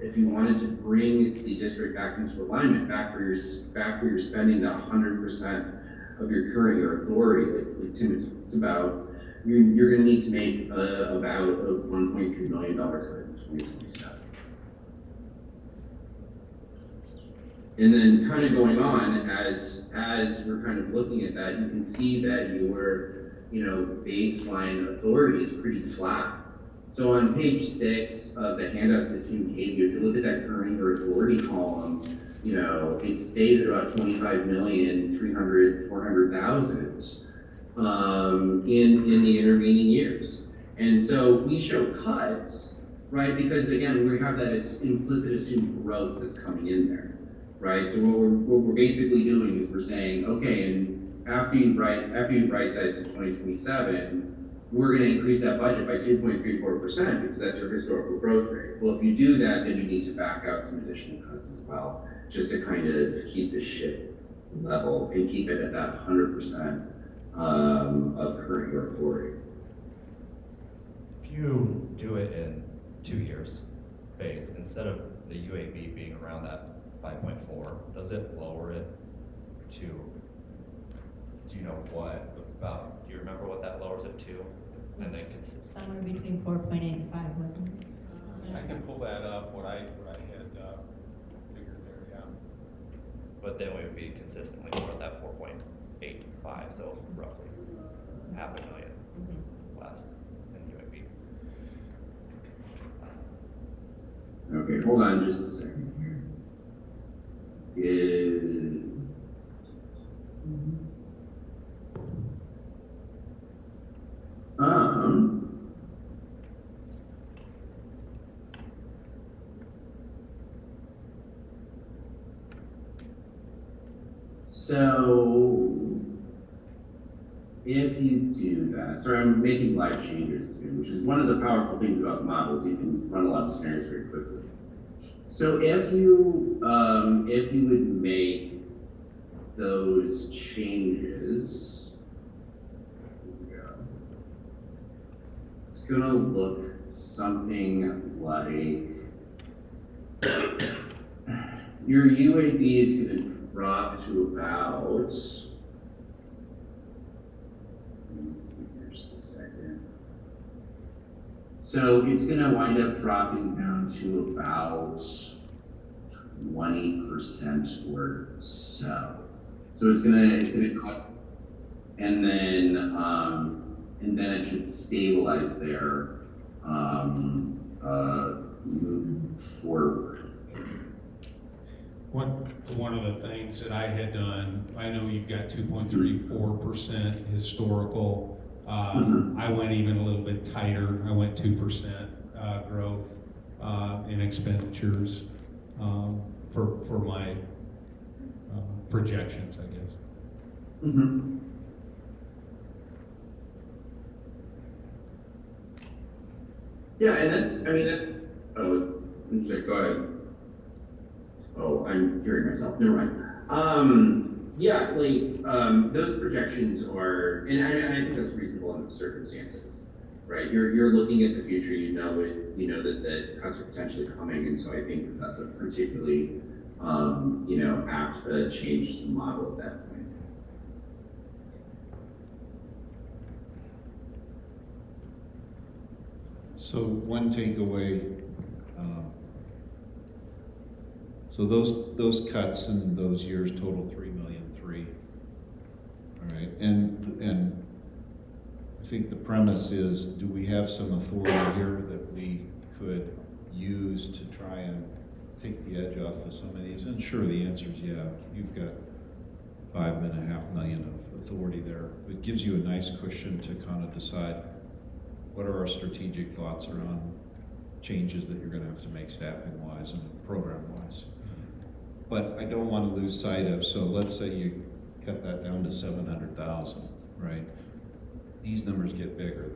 if you wanted to bring the district back into alignment, back where you're spending that 100% of your current year authority, like Tim talks about, you're going to need to make about a $1.3 million cut in 2027. And then kind of going on, as we're kind of looking at that, you can see that your, you know, baseline authority is pretty flat. So on page 6 of the handouts that Tim gave you, if you look at that current year authority column, you know, it stays at about 25,400,000 in the intervening years. And so we show cuts, right? Because again, we have that as implicit assumed growth that's coming in there, right? So what we're basically doing is we're saying, okay, and after you right size to 2027, we're going to increase that budget by 2.34% because that's your historical growth rate. Well, if you do that, then you need to back out some additional cuts as well, just to kind of keep the ship level and keep it at that 100% of current year authority. If you do it in 2 years base, instead of the UAB being around that 5.4, does it lower it to, do you know what about, do you remember what that lowers it to? And then Somewhere between 4.8 and 5, wasn't it? I can pull that up, what I had figured there, yeah. But then we would be consistently more at that 4.85, so roughly $500,000 less than UAB. Okay, hold on just a second here. So if you do that, sorry, I'm making live changes here, which is one of the powerful things about models. You can run a lot of scenarios very quickly. So if you would make those changes, here we go. It's gonna look something like your UAB is gonna drop to about, let me see here just a second. So it's gonna wind up dropping down to about 20% or so. So it's gonna cut, and then it should stabilize there, moving forward. One of the things that I had done, I know you've got 2.34% historical. I went even a little bit tighter. I went 2% growth in expenditures for my projections, I guess. Yeah, and oh, go ahead. Oh, I'm hearing myself, never mind. Yeah, those projections are, and I think that's reasonable in the circumstances, right? You're looking at the future, you know that the cuts are potentially coming, and so I think that that's a particularly, apt to change the model at that point. So one takeaway, so those cuts in those years total 3.3 million. All right, and I think the premise is, do we have some authority here that we could use to try and take the edge off of some of these? And sure, the answer is yeah. You've got 5.5 million of authority there. It gives you a nice cushion to kind of decide what are our strategic thoughts around changes that you're going to have to make staffing-wise and program-wise. But I don't want to lose sight of, so let's say you cut that down to 700,000, right? These numbers get bigger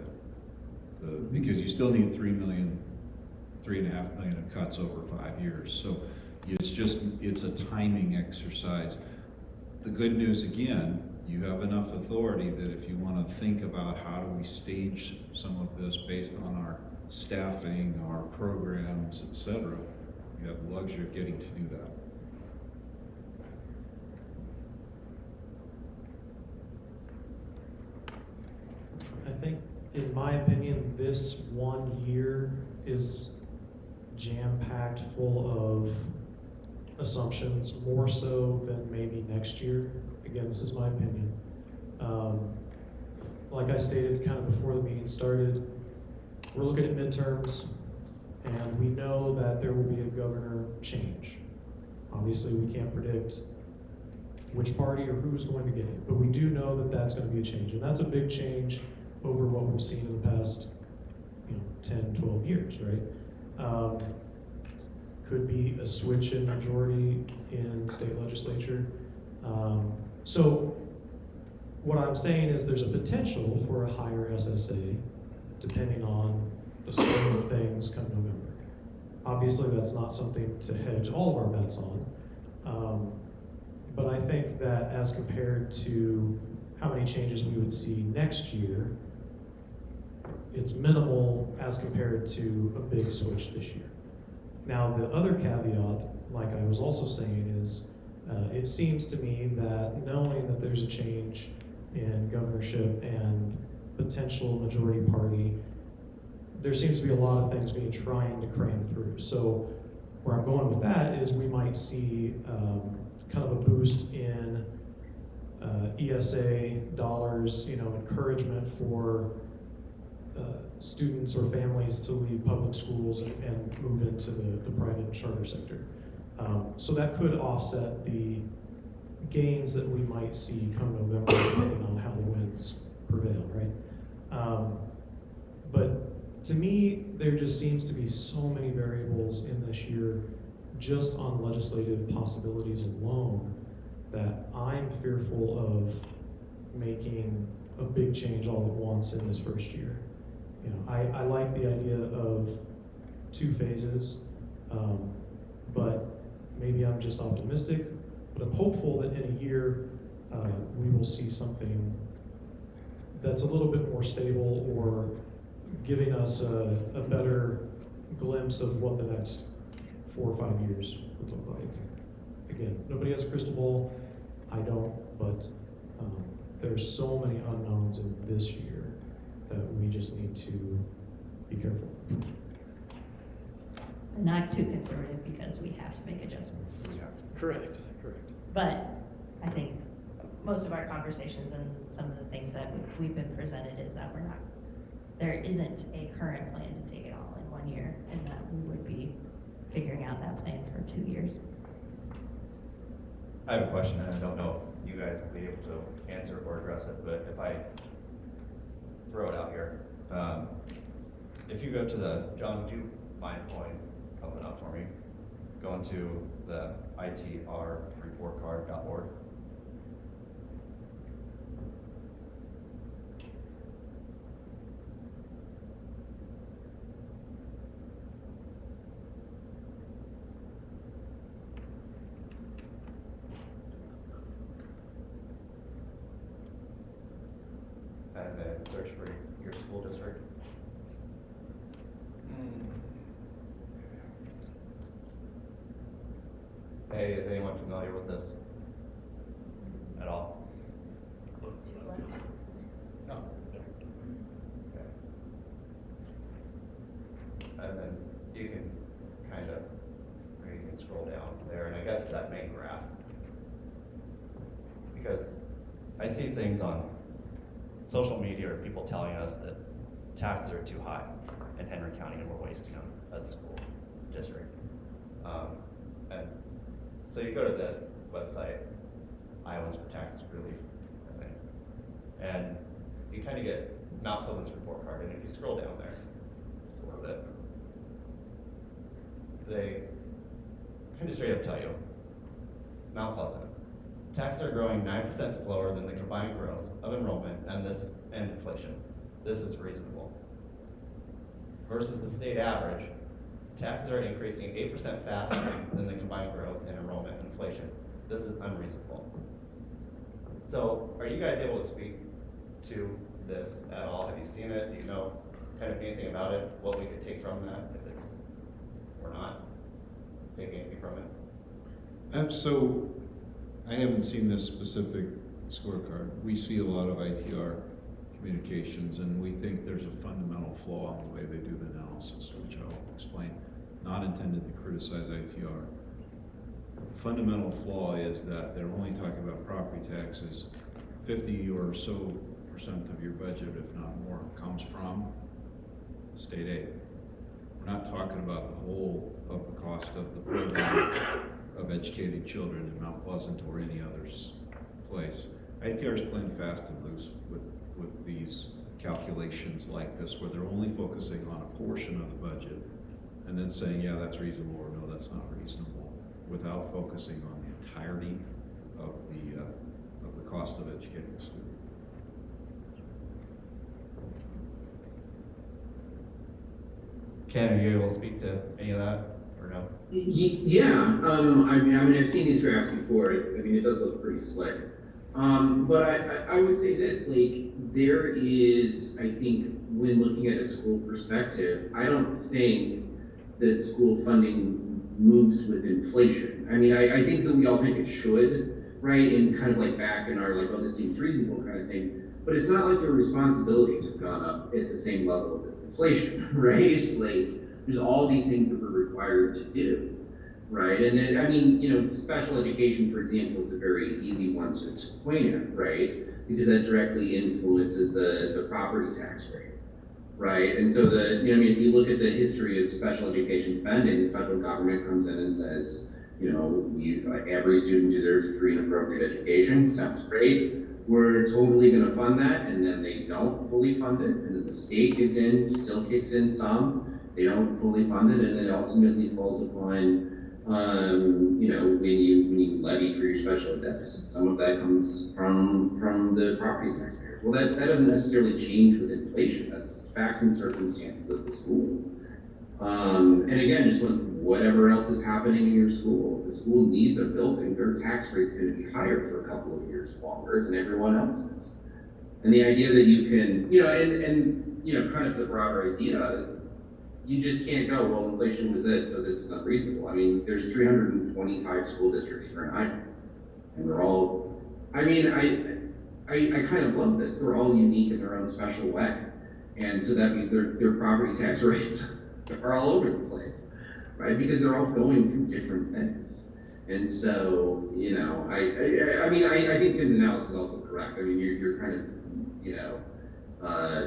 then, because you still need 3.5 million of cuts over 5 years. So it's a timing exercise. The good news, again, you have enough authority that if you want to think about how do we stage some of this based on our staffing, our programs, et cetera, you have the luxury of getting to do that. I think, in my opinion, this 1 year is jam-packed full of assumptions, more so than maybe next year. Again, this is my opinion. Like I stated kind of before the meeting started, we're looking at midterms, and we know that there will be a governor change. Obviously, we can't predict which party or who's going to get it, but we do know that that's going to be a change, and that's a big change over what we've seen in the past 10, 12 years, right? Could be a switch in majority in state legislature. So what I'm saying is there's a potential for a higher SSA depending on the state of things come November. Obviously, that's not something to hedge all of our bets on. But I think that as compared to how many changes we would see next year, it's minimal as compared to a big switch this year. Now, the other caveat, like I was also saying, is it seems to me that knowing that there's a change in governorship and potential majority party, there seems to be a lot of things being trying to cram through. So where I'm going with that is we might see kind of a boost in ESA dollars, encouragement for students or families to leave public schools and move into the private charter sector. So that could offset the gains that we might see come November, depending on how the winds prevail, right? But to me, there just seems to be so many variables in this year, just on legislative possibilities alone, that I'm fearful of making a big change all at once in this first year. I like the idea of 2 phases, but maybe I'm just optimistic, but I'm hopeful that in a year, we will see something that's a little bit more stable or giving us a better glimpse of what the next 4 or 5 years would look like. Again, nobody has a crystal ball, I don't, but there's so many unknowns in this year that we just need to be careful. Not too conservative because we have to make adjustments. Correct. But I think most of our conversations and some of the things that we've been presented is that there isn't a current plan to take it all in 1 year, and that we would be figuring out that plan for 2 years. I have a question, and I don't know if you guys will be able to answer or address it, but if I throw it out here. If you go to John, would you mind pulling something up for me? Go into the itrreportcard.org. and then search for your school district. Hey, is anyone familiar with this at all? To left. No. Okay. And then you can kind of, or you can scroll down there, and I guess it's that main graph. Because I see things on social media or people telling us that taxes are too high in Henry County and we're wasting them as a school district. And so you go to this website, Iowans for Tax Relief, I think, and you kind of get Mount Pleasant's report card, and if you scroll down there just a little bit, they kind of straight up tell you, Mount Pleasant, taxes are growing 9% slower than the combined growth of enrollment and inflation. This is reasonable. Versus the state average, taxes are increasing 8% faster than the combined growth in enrollment and inflation. This is unreasonable. So are you guys able to speak to this at all? Have you seen it? Do you know kind of anything about it? What we could take from that if it's, or not take anything from it? So I haven't seen this specific scorecard. We see a lot of ITR communications, and we think there's a fundamental flaw in the way they do the analysis, which I'll explain. Not intended to criticize ITR. The fundamental flaw is that they're only talking about property taxes. 50 or so % of your budget, if not more, comes from state aid. We're not talking about the whole of the cost of the program of educating children in Mount Pleasant or any other place. ITR is playing fast and loose with these calculations like this, where they're only focusing on a portion of the budget and then saying, yeah, that's reasonable, or no, that's not reasonable, without focusing on the entirety of the cost of educating a student. Ken, are you able to speak to any of that, or no? Yeah, I mean, I've seen these graphs before. I mean, it does look pretty slick. But I would say this, like, there is, I think, when looking at a school perspective, I don't think that school funding moves with inflation. I mean, I think that we all think it should, right? And kind of like back in our, like, oh, this seems reasonable kind of thing. But it's not like your responsibilities have gone up at the same level as inflation, right? It's like, there's all these things that we're required to do, right? And then, I mean, you know, special education, for example, is a very easy one to point at, right? Because that directly influences the property tax rate, right? And so you know, I mean, if you look at the history of special education spending, the federal government comes in and says, you know, every student deserves a free and appropriate education. Sounds great. We're totally going to fund that, and then they don't fully fund it, and then the state gives in, still kicks in some. They don't fully fund it, and then it ultimately falls upon, you know, when you levy for your special ed deficit. Some of that comes from the property taxpayers. Well, that doesn't necessarily change with inflation. That's facts and circumstances of the school. And again, just with whatever else is happening in your school, if the school needs a building, their tax rate's going to be higher for a couple of years longer than everyone else's. And the idea that you can, you know, and you know, kind of the broader idea, you just can't go, well, inflation was this, so this is unreasonable. I mean, there's 325 school districts here in Iowa, and they're all, I mean, I kind of love this. They're all unique in their own special way. And so that means their property tax rates are all over the place, right? Because they're all going through different things. And so, you know, I mean, I think Tim's analysis is also correct. I mean, you're kind of, you know,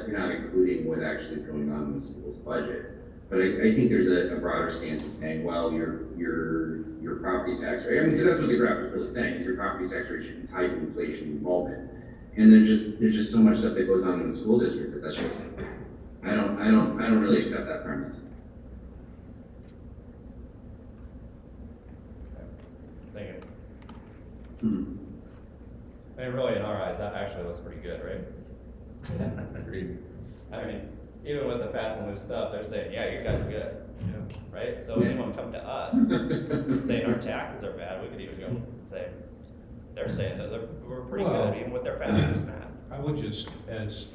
you're not including what actually is going on in the school's budget. But I think there's a broader stance of saying, well, your property tax rate, I mean, because that's what the graph is really saying, is your property tax rate should be tied to inflation involvement. And there's just so much stuff that goes on in the school district that's just, I don't really accept that premise. Thank you. Hmm. I mean, really, in our eyes, that actually looks pretty good, right? Agreed. I mean, even with the fast and loose stuff, they're saying, yeah, you guys are good, right? So if anyone come to us saying our taxes are bad, we could even go say, they're saying that we're pretty Well, good, even with their fast and loose math. I would just, as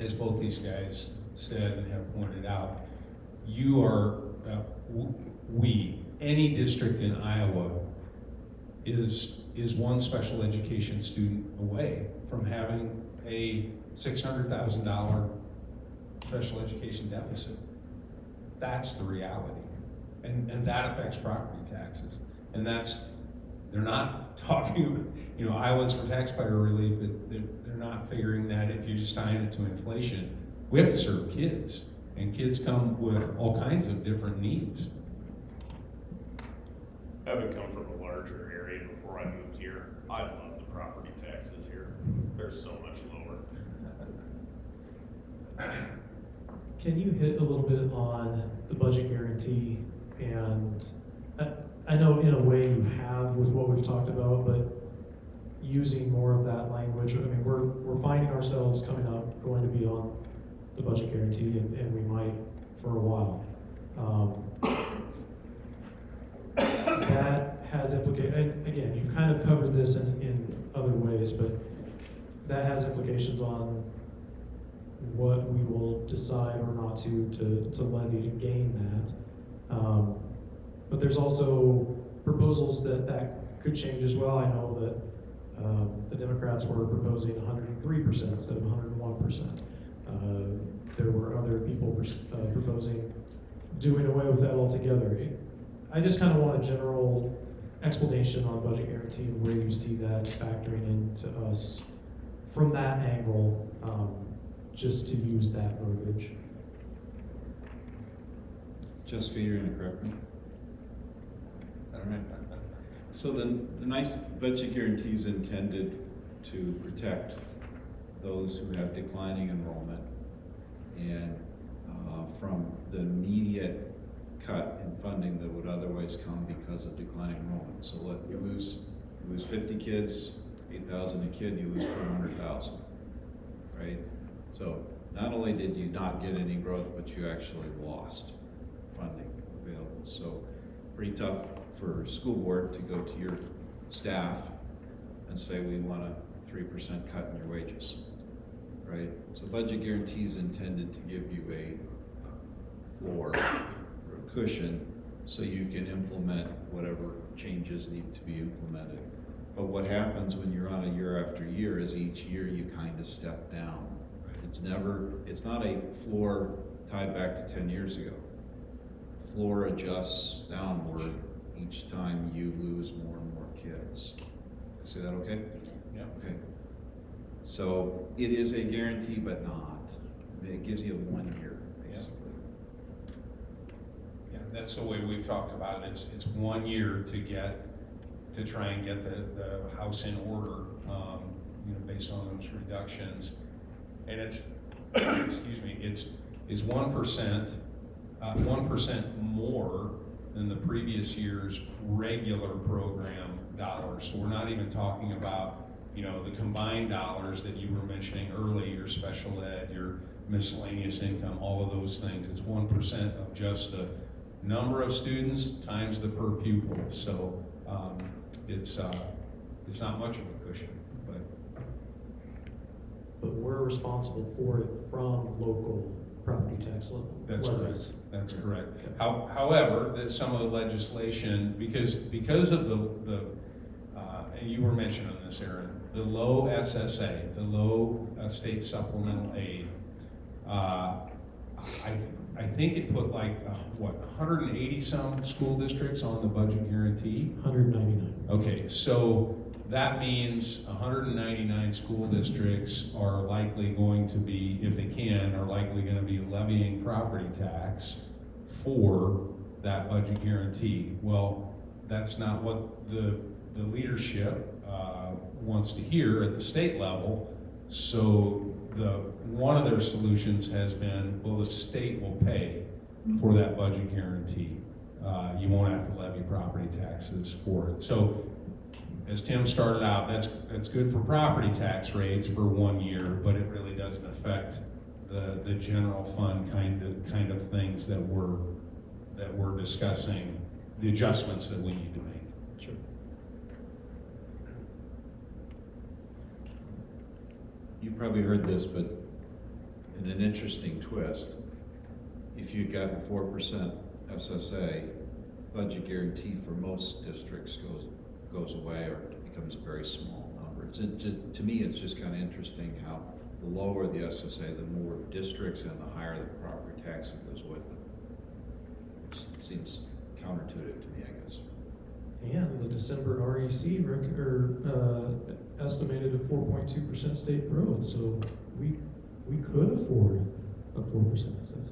as both these guys said and have pointed out, you are, any district in Iowa is one special education student away from having a $600,000 special education deficit. That's the reality. And that affects property taxes. And they're not talking, Iowans for taxpayer relief, they're not figuring that if you just tie it to inflation, we have to serve kids. And kids come with all kinds of different needs. Having come from a larger area before I moved here, I love the property taxes here. They're so much lower. Can you hit a little bit on the budget guarantee? And I know in a way you have with what we've talked about, but using more of that language, I mean, we're finding ourselves going to be on the budget guarantee, and we might for a while. That has and again, you've kind of covered this in other ways, but that has implications on what we will decide or not to levy to gain that. But there's also proposals that could change as well. I know that the Democrats were proposing 103% instead of 101%. There were other people proposing doing away with that altogether. I just kind of want a general explanation on budget guarantee and where you see that factoring into us from that angle, just to use that verbiage. Jessica, you're gonna correct me? All right. So the nice budget guarantee is intended to protect those who have declining enrollment and from the immediate cut in funding that would otherwise come because of declining enrollment. So you lose 50 kids, 8,000 a kid, you lose 400,000, right? So not only did you not get any growth, but you actually lost funding available. So pretty tough for school board to go to your staff and say, we want a 3% cut in your wages, right? So budget guarantee is intended to give you a floor or a cushion so you can implement whatever changes need to be implemented. But what happens when you're on a year after year is each year you kind of step down. It's not a floor tied back to 10 years ago. Floor adjusts downward each time you lose more and more kids. Say that okay? Yeah. Okay. So it is a guarantee, but not. I mean, it gives you 1 year, basically. Yeah, that's the way we've talked about it. It's 1 year to try and get the house in order, based on those reductions. And it's, excuse me, it's 1%, 1% more than the previous year's regular program dollars. So we're not even talking about, the combined dollars that you were mentioning earlier, your special ed, your miscellaneous income, all of those things. It's 1% of just the number of students times the per pupil. So it's not much of a cushion, But we're responsible for it from local property tax level. That's levies. correct. That's correct. However, that some of the legislation, because of the and you were mentioning this, Aaron, the low SSA, the low state supplemental aid. I think it put 180 some school districts on the budget guarantee. 199. Okay, so that means 199 school districts are likely going to be, if they can, are likely going to be levying property tax for that budget guarantee. Well, that's not what the leadership wants to hear at the state level. So one of their solutions has been, well, the state will pay for that budget guarantee. You won't have to levy property taxes for it. So as Tim started out, that's good for property tax rates for 1 year, but it really doesn't affect the general fund kind of things that we're discussing, the adjustments that we need to make. Sure. You probably heard this, but in an interesting twist, if you'd gotten 4% SSA, budget guarantee for most districts goes away or becomes a very small number. To me, it's just kind of interesting how the lower the SSA, the more districts and the higher the property tax that goes with it. Which seems counterintuitive to me, I guess. And the December REC estimated a 4.2% state growth, so we could afford a 4% SSA.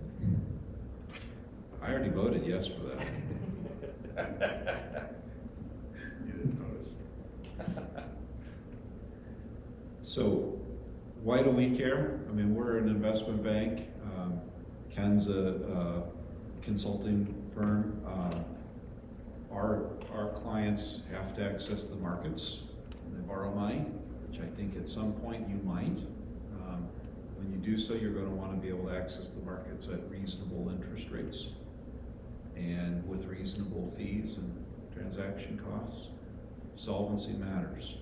I already voted yes for that. You didn't notice. So why do we care? I mean, we're an investment bank. Ken's a consulting firm. Our clients have to access the markets when they borrow money, which I think at some point you might. When you do so, you're going to want to be able to access the markets at reasonable interest rates and with reasonable fees and transaction costs. Solvency matters.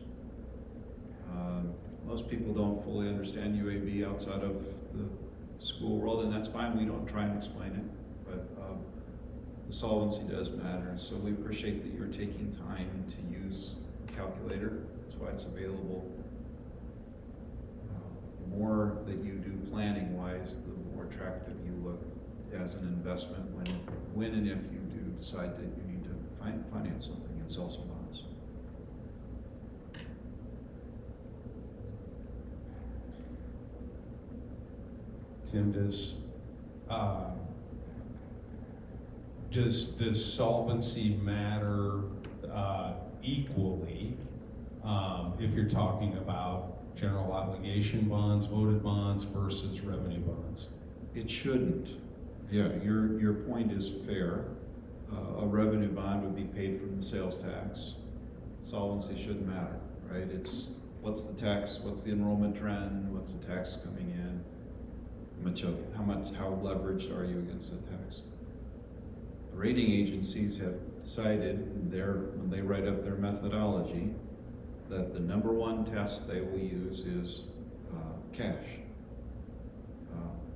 Most people don't fully understand UAB outside of the school world, and that's fine. We don't try and explain it, but the solvency does matter. So we appreciate that you're taking time to use a calculator. That's why it's available. The more that you do planning wise, the more attractive you look as an investment when and if you do decide that you need to finance something and sell some bonds. Tim, does solvency matter equally if you're talking about general obligation bonds, voted bonds versus revenue bonds? It shouldn't. Yeah, your point is fair. A revenue bond would be paid from the sales tax. Solvency shouldn't matter, right? It's what's the tax, what's the enrollment trend, what's the tax coming in, how leveraged are you against the tax? The rating agencies have decided when they write up their methodology that the number one test they will use is cash,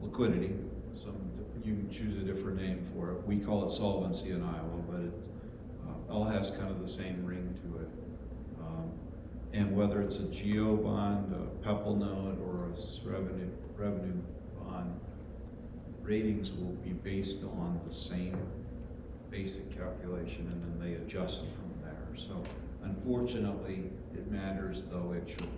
liquidity. You can choose a different name for it. We call it solvency in Iowa, but it all has kind of the same ring to it. And whether it's a GO bond, a PEPL note, or a revenue bond, ratings will be based on the same basic calculation, and then they adjust from there. So unfortunately, it matters, though it shouldn't.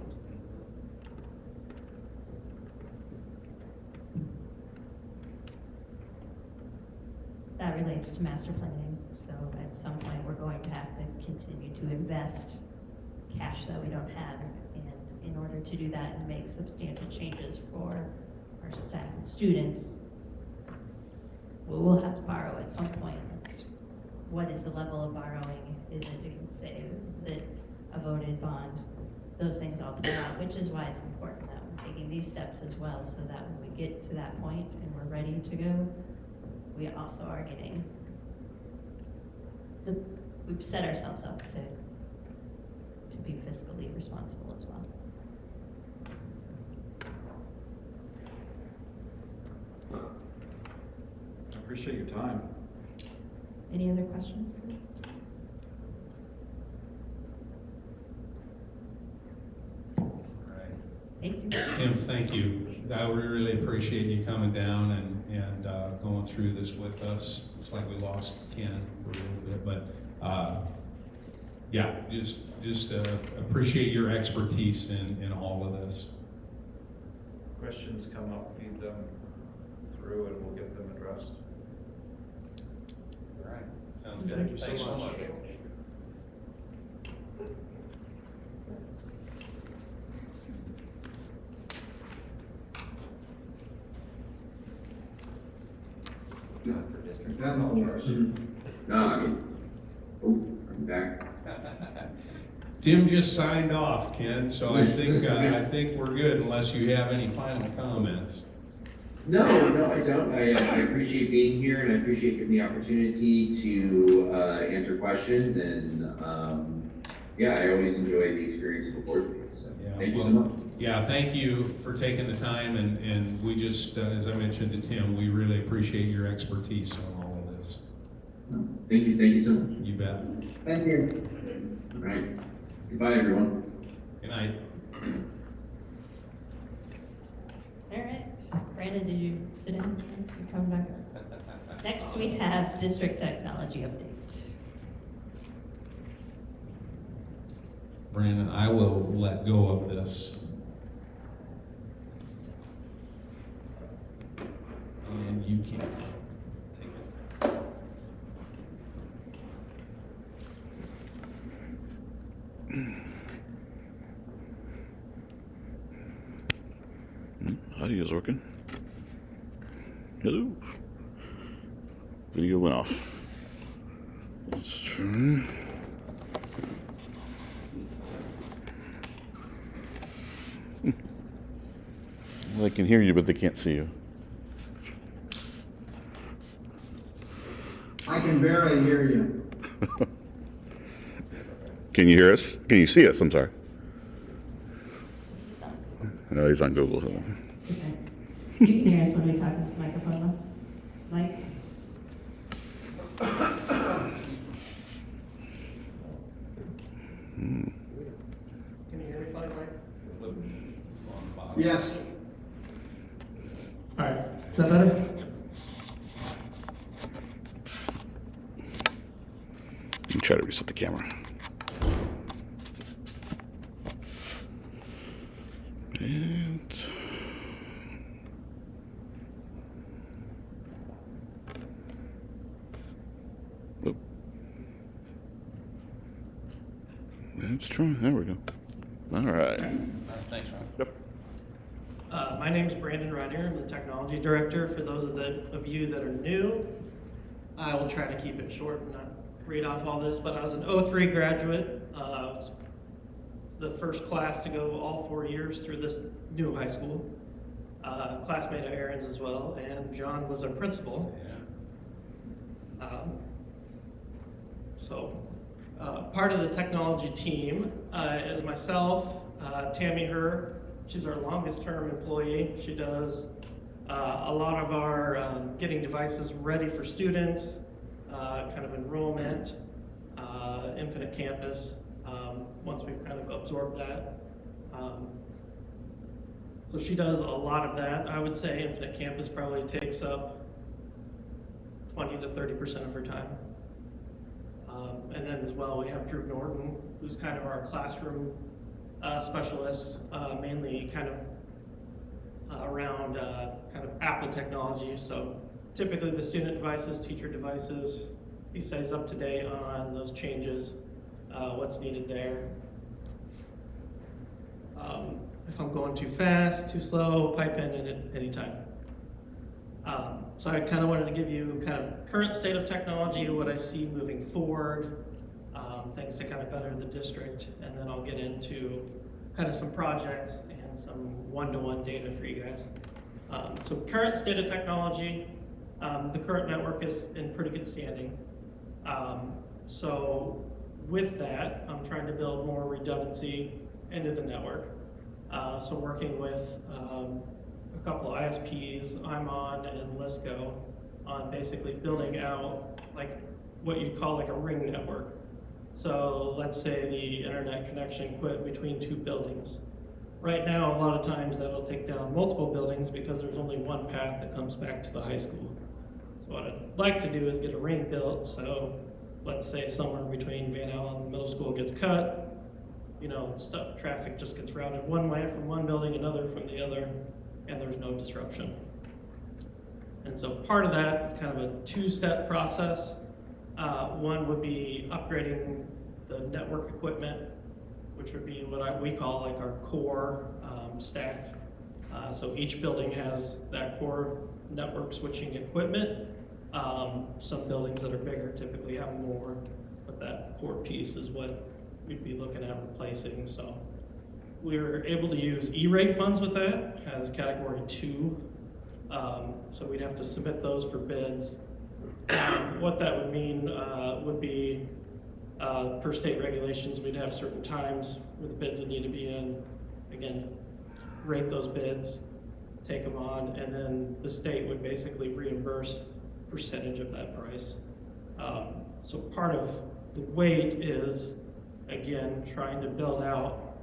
That relates to master planning, so at some point, we're going to have to continue to invest cash that we don't have, and in order to do that and make substantial changes for our staff and students, we will have to borrow at some point. What is the level of borrowing? Is it we can save? Is it a voted bond? Those things all play out, which is why it's important that we're taking these steps as well, so that when we get to that point and we're ready to go, we also are getting we've set ourselves up to be fiscally responsible as well. I appreciate your time. Any other questions? Thank you. Tim, thank you. I would really appreciate you coming down and going through this with us. Looks like we lost Ken for a little bit, but yeah, just appreciate your expertise in all of this. Questions come up, feed them through, and we'll get them addressed. All right. Sounds good. Thank you so Thanks so much. much. No, I mean, I'm back. Tim just signed off, Ken, so I think we're good unless you have any final comments. No, I don't. I appreciate being here, and I appreciate getting the opportunity to answer questions and yeah, I always enjoy the experience of a board meeting, so Yeah, thank you so well, much. Yeah, thank you for taking the time, and we just, as I mentioned to Tim, we really appreciate your expertise on all of this. Thank you so much. You bet. Thank you. All right, goodbye, everyone. Good night. All right, Brandon, did you sit down? You come back up. Next, we have district technology update. Brandon, I will let go of this. And you can take it. Audio's working. Hello. Video went off. Let's try. Well, they can hear you, but they can't see you. I can barely hear you. Can you hear us? Can you see us? I'm sorry. No, he's on Google. So. Okay. You can hear us when we talk into the microphone, though. Mike? Can you hear me fine, Mike? Yes. All right, is that better? You can try to reset the camera. And Oop. Let's try. There we go. All right. Thanks, Ron. Yep. My name's Brandon Ryder. I'm the technology director. For those of you that are new, I will try to keep it short and not read off all this, but I was an 03 graduate. Was the first class to go all 4 years through this new high school. Classmate of Aaron's as well, and John was our principal. Part of the technology team is myself, Tammy Herr. She's our longest term employee. She does a lot of our getting devices ready for students, kind of enrollment, Infinite Campus, once we've kind of absorbed that. So she does a lot of that. I would say Infinite Campus probably takes up 20 to 30% of her time. And then as well, we have Drew Norton, who's kind of our classroom specialist, mainly kind of around kind of Apple technology. So typically the student devices, teacher devices, he stays up to date on those changes, what's needed there. If I'm going too fast, too slow, pipe in at any time. So I kind of wanted to give you kind of current state of technology, what I see moving forward, things to kind of better the district, and then I'll get into kind of some projects and some one-to-one data for you guys. So current state of technology, the current network is in pretty good standing. So with that, I'm trying to build more redundancy into the network. So working with a couple of ISPs I'm on and Lisco on basically building out like what you'd call like a ring network. So let's say the internet connection quit between two buildings. Right now, a lot of times that'll take down multiple buildings because there's only one path that comes back to the high school. So what I'd like to do is get a ring built, so let's say somewhere between Van Allen Middle School gets cut, you know, traffic just gets routed one way from one building, another from the other, and there's no disruption. And so part of that is kind of a two-step process. One would be upgrading the network equipment, which would be what we call like our core stack. So each building has that core network switching equipment. Some buildings that are bigger typically have more, but that core piece is what we'd be looking at replacing. So we were able to use E-rate funds with that as category 2. So we'd have to submit those for bids. What that would mean would be Per state regulations, we'd have certain times where the bids would need to be in. Again, rate those bids, take them on, and then the state would basically reimburse percentage of that price. So part of the wait is, again, trying to build out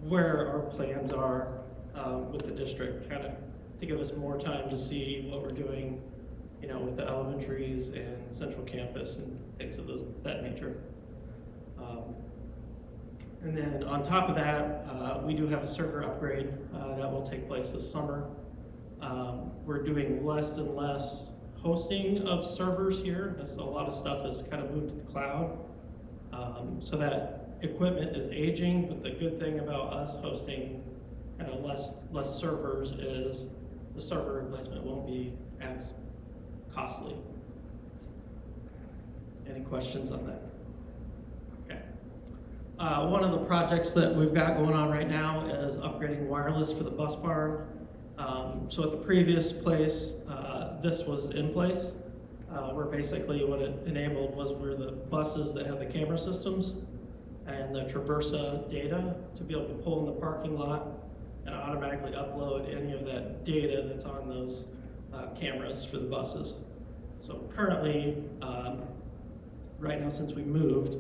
where our plans are with the district, kind of to give us more time to see what we're doing, you know, with the elementaries and central campus and things of that nature. And then on top of that, we do have a server upgrade that will take place this summer. We're doing less and less hosting of servers here, as a lot of stuff has kind of moved to the cloud. So that equipment is aging, but the good thing about us hosting kind of less servers is the server replacement won't be as costly. Any questions on that? Okay. One of the projects that we've got going on right now is upgrading wireless for the bus barn. So at the previous place, this was in place, where basically what it enabled was where the buses that have the camera systems and the Traversa data to be able to pull in the parking lot and automatically upload any of that data that's on those cameras for the buses. So currently, right now since we moved,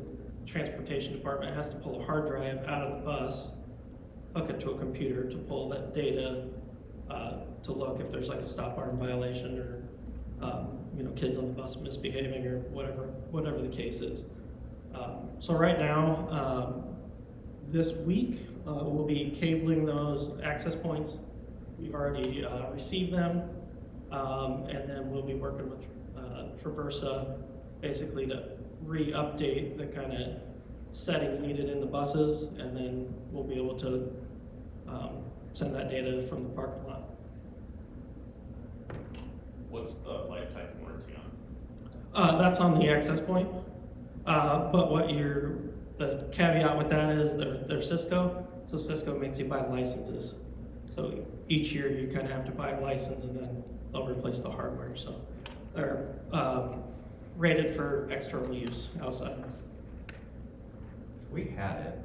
transportation department has to pull a hard drive out of the bus, hook it to a computer to pull that data to look if there's like a stop arm violation or you know, kids on the bus misbehaving or whatever the case is. So right now, this week, we'll be cabling those access points. We've already received them, and then we'll be working with Traversa basically to re-update the kind of settings needed in the buses, and then we'll be able to send that data from the parking lot. What's the lifetime warranty on? That's on the access point, but the caveat with that is they're Cisco, so Cisco makes you buy licenses. So each year you kind of have to buy a license and then they'll replace the hardware. So they're rated for external use outside. If we had it,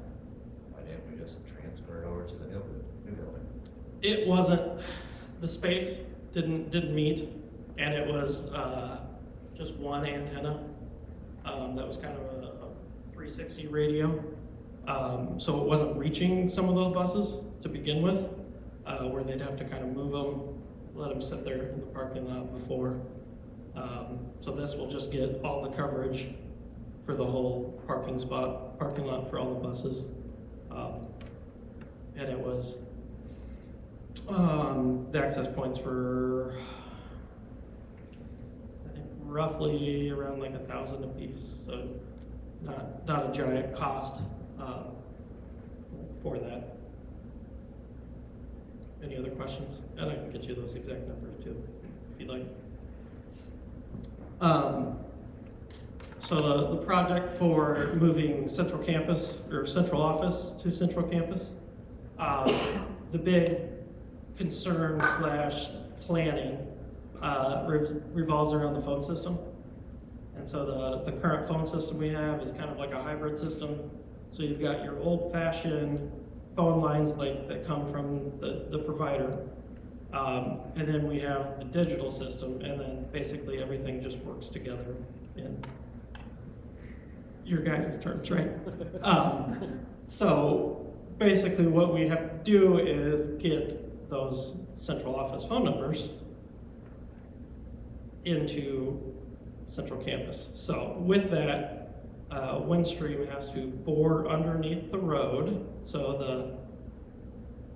why didn't we just transfer it over to the new building? It wasn't, the space didn't meet, and it was just one antenna that was kind of a 360 radio. So it wasn't reaching some of those buses to begin with, where they'd have to kind of move them, let them sit there in the parking lot before. So this will just get all the coverage for the whole parking lot for all the buses. And it was, the access points were, I think, roughly around like 1,000 a piece. So not a giant cost for that. Any other questions? And I can get you those exact numbers too, if you'd like. So the project for moving central campus, or central office to central campus, the big concern / planning revolves around the phone system. And so the current phone system we have is kind of like a hybrid system. So you've got your old-fashioned phone lines that come from the provider. And then we have the digital system, and then basically everything just works together in your guys' terms, right? So basically what we have to do is get those central office phone numbers into central campus. So with that, Windstream has to bore underneath the road. So the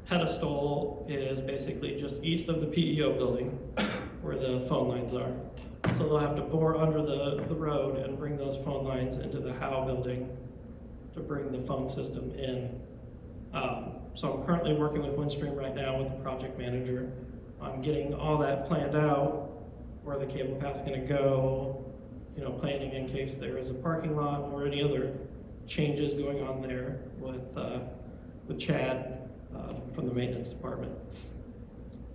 pedestal is basically just east of the PEO building where the phone lines are. So they'll have to bore under the road and bring those phone lines into the Howe building to bring the phone system in. So I'm currently working with Windstream right now with the project manager on getting all that planned out, where the cable path's gonna go, you know, planning in case there is a parking lot or any other changes going on there with Chad from the maintenance department.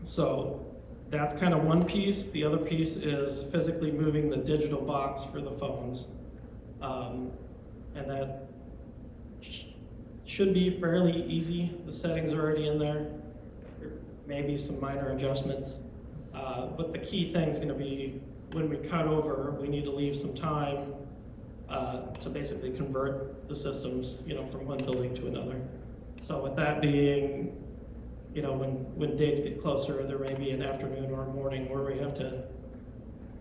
So that's kind of one piece. The other piece is physically moving the digital box for the phones. and that should be fairly easy. The settings are already in there. There may be some minor adjustments, but the key thing is going to be when we cut over, we need to leave some time to basically convert the systems, from one building to another. So with that being, when dates get closer, there may be an afternoon or a morning where we have to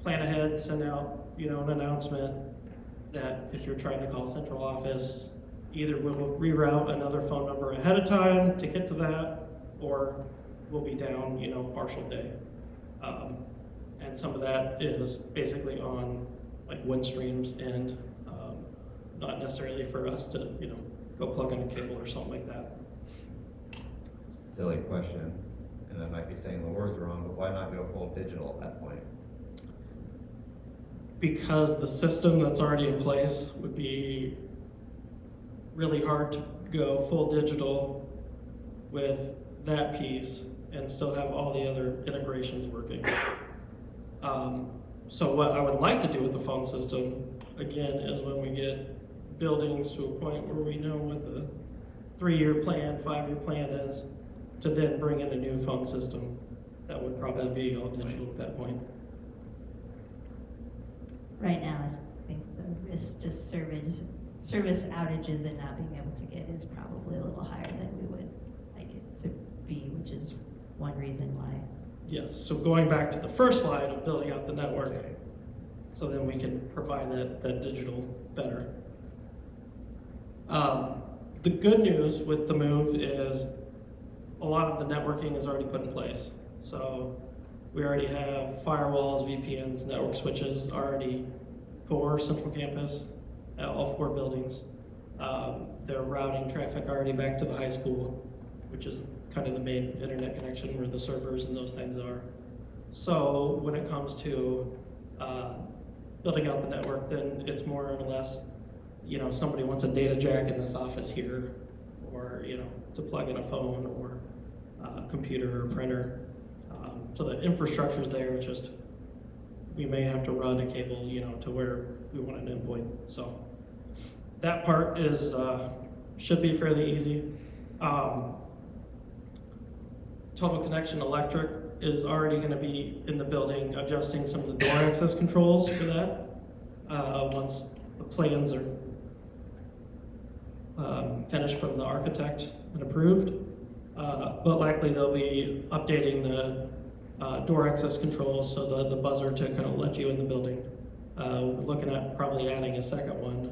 plan ahead, send out, an announcement that if you're trying to call central office, either we'll reroute another phone number ahead of time to get to that, or we'll be down, partial day. And some of that is basically on like Windstream's end, not necessarily for us to, go plug in a cable or something like that. Silly question, and I might be saying the words wrong, but why not go full digital at that point? Because the system that's already in place would be really hard to go full digital with that piece and still have all the other integrations working. So what I would like to do with the phone system, again, is when we get buildings to a point where we know what the 3-year plan, 5-year plan is, to then bring in a new phone system that would probably be all digital at that point. Right now, I think the risk to service outages and not being able to get is probably a little higher than we would like it to be, which is one reason why. Yes, so going back to the first slide of building out the network, so then we can provide that digital better. The good news with the move is a lot of the networking is already put in place. So we already have firewalls, VPNs, network switches already for Central Campus at all 4 buildings. They're routing traffic already back to the high school, which is kind of the main internet connection where the servers and those things are. So when it comes to building out the network, then it's more or less, somebody wants a data jack in this office here, or, to plug in a phone or a computer or printer. So the infrastructure's there, it's just, we may have to run a cable, to where we want an endpoint. So that part is, should be fairly easy. Total Connection Electric is already going to be in the building adjusting some of the door access controls for that once the plans are finished from the architect and approved. But likely they'll be updating the door access controls so the buzzer to kind of let you in the building. We're looking at probably adding a second one.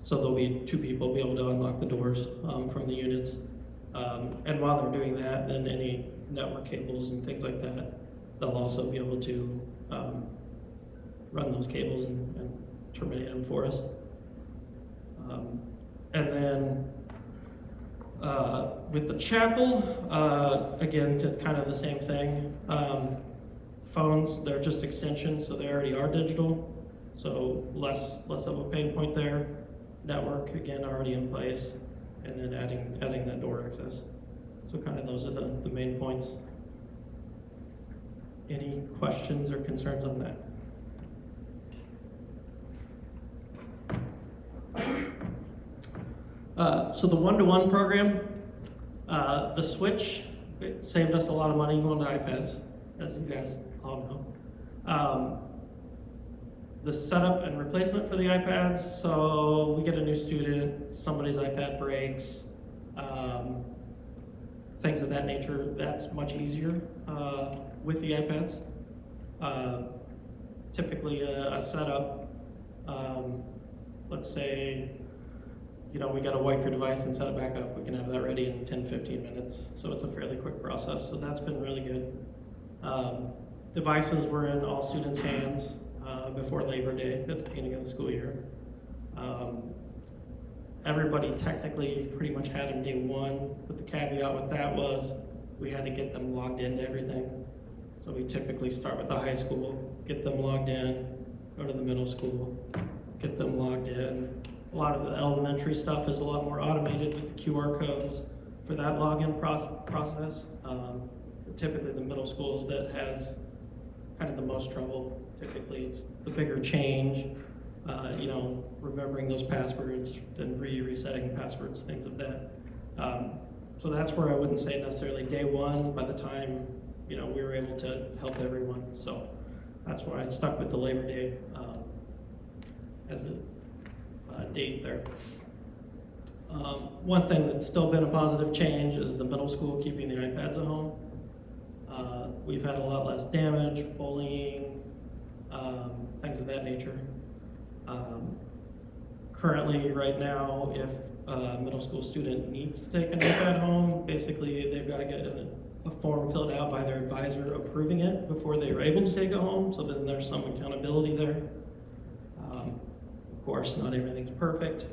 So there'll be 2 people be able to unlock the doors from the units. And while they're doing that, then any network cables and things like that, they'll also be able to run those cables and terminate them for us. And then with the chapel, again, it's kind of the same thing. Phones, they're just extensions, so they already are digital, so less of a pain point there. Network, again, already in place, and then adding that door access. So kind of those are the main points. Any questions or concerns on that? So the one-to-one program, the switch, it saved us a lot of money going to iPads, as you guys all know. The setup and replacement for the iPads, so we get a new student, somebody's iPad breaks, things of that nature, that's much easier with the iPads. Typically a setup, let's say, we got to wipe your device and set it back up. We can have that ready in 10-15 minutes. So it's a fairly quick process. So that's been really good. Devices were in all students' hands before Labor Day at the beginning of the school year. Everybody technically pretty much had them day one, but the caveat with that was we had to get them logged into everything. So we typically start with the high school, get them logged in, go to the middle school, get them logged in. A lot of the elementary stuff is a lot more automated with the QR codes for that login process. Typically the middle schools that has kind of the most trouble. Typically it's the bigger change you know, remembering those passwords and resetting passwords, things of that. So that's where I wouldn't say necessarily day one by the time, you know, we were able to help everyone. So that's why I stuck with the Labor Day as a date there. One thing that's still been a positive change is the middle school keeping the iPads at home. We've had a lot less damage, bullying, things of that nature. Currently, right now, if a middle school student needs to take an iPad home, basically they've got to get a form filled out by their advisor approving it before they are able to take it home, so then there's some accountability there. Of course, not everything's perfect.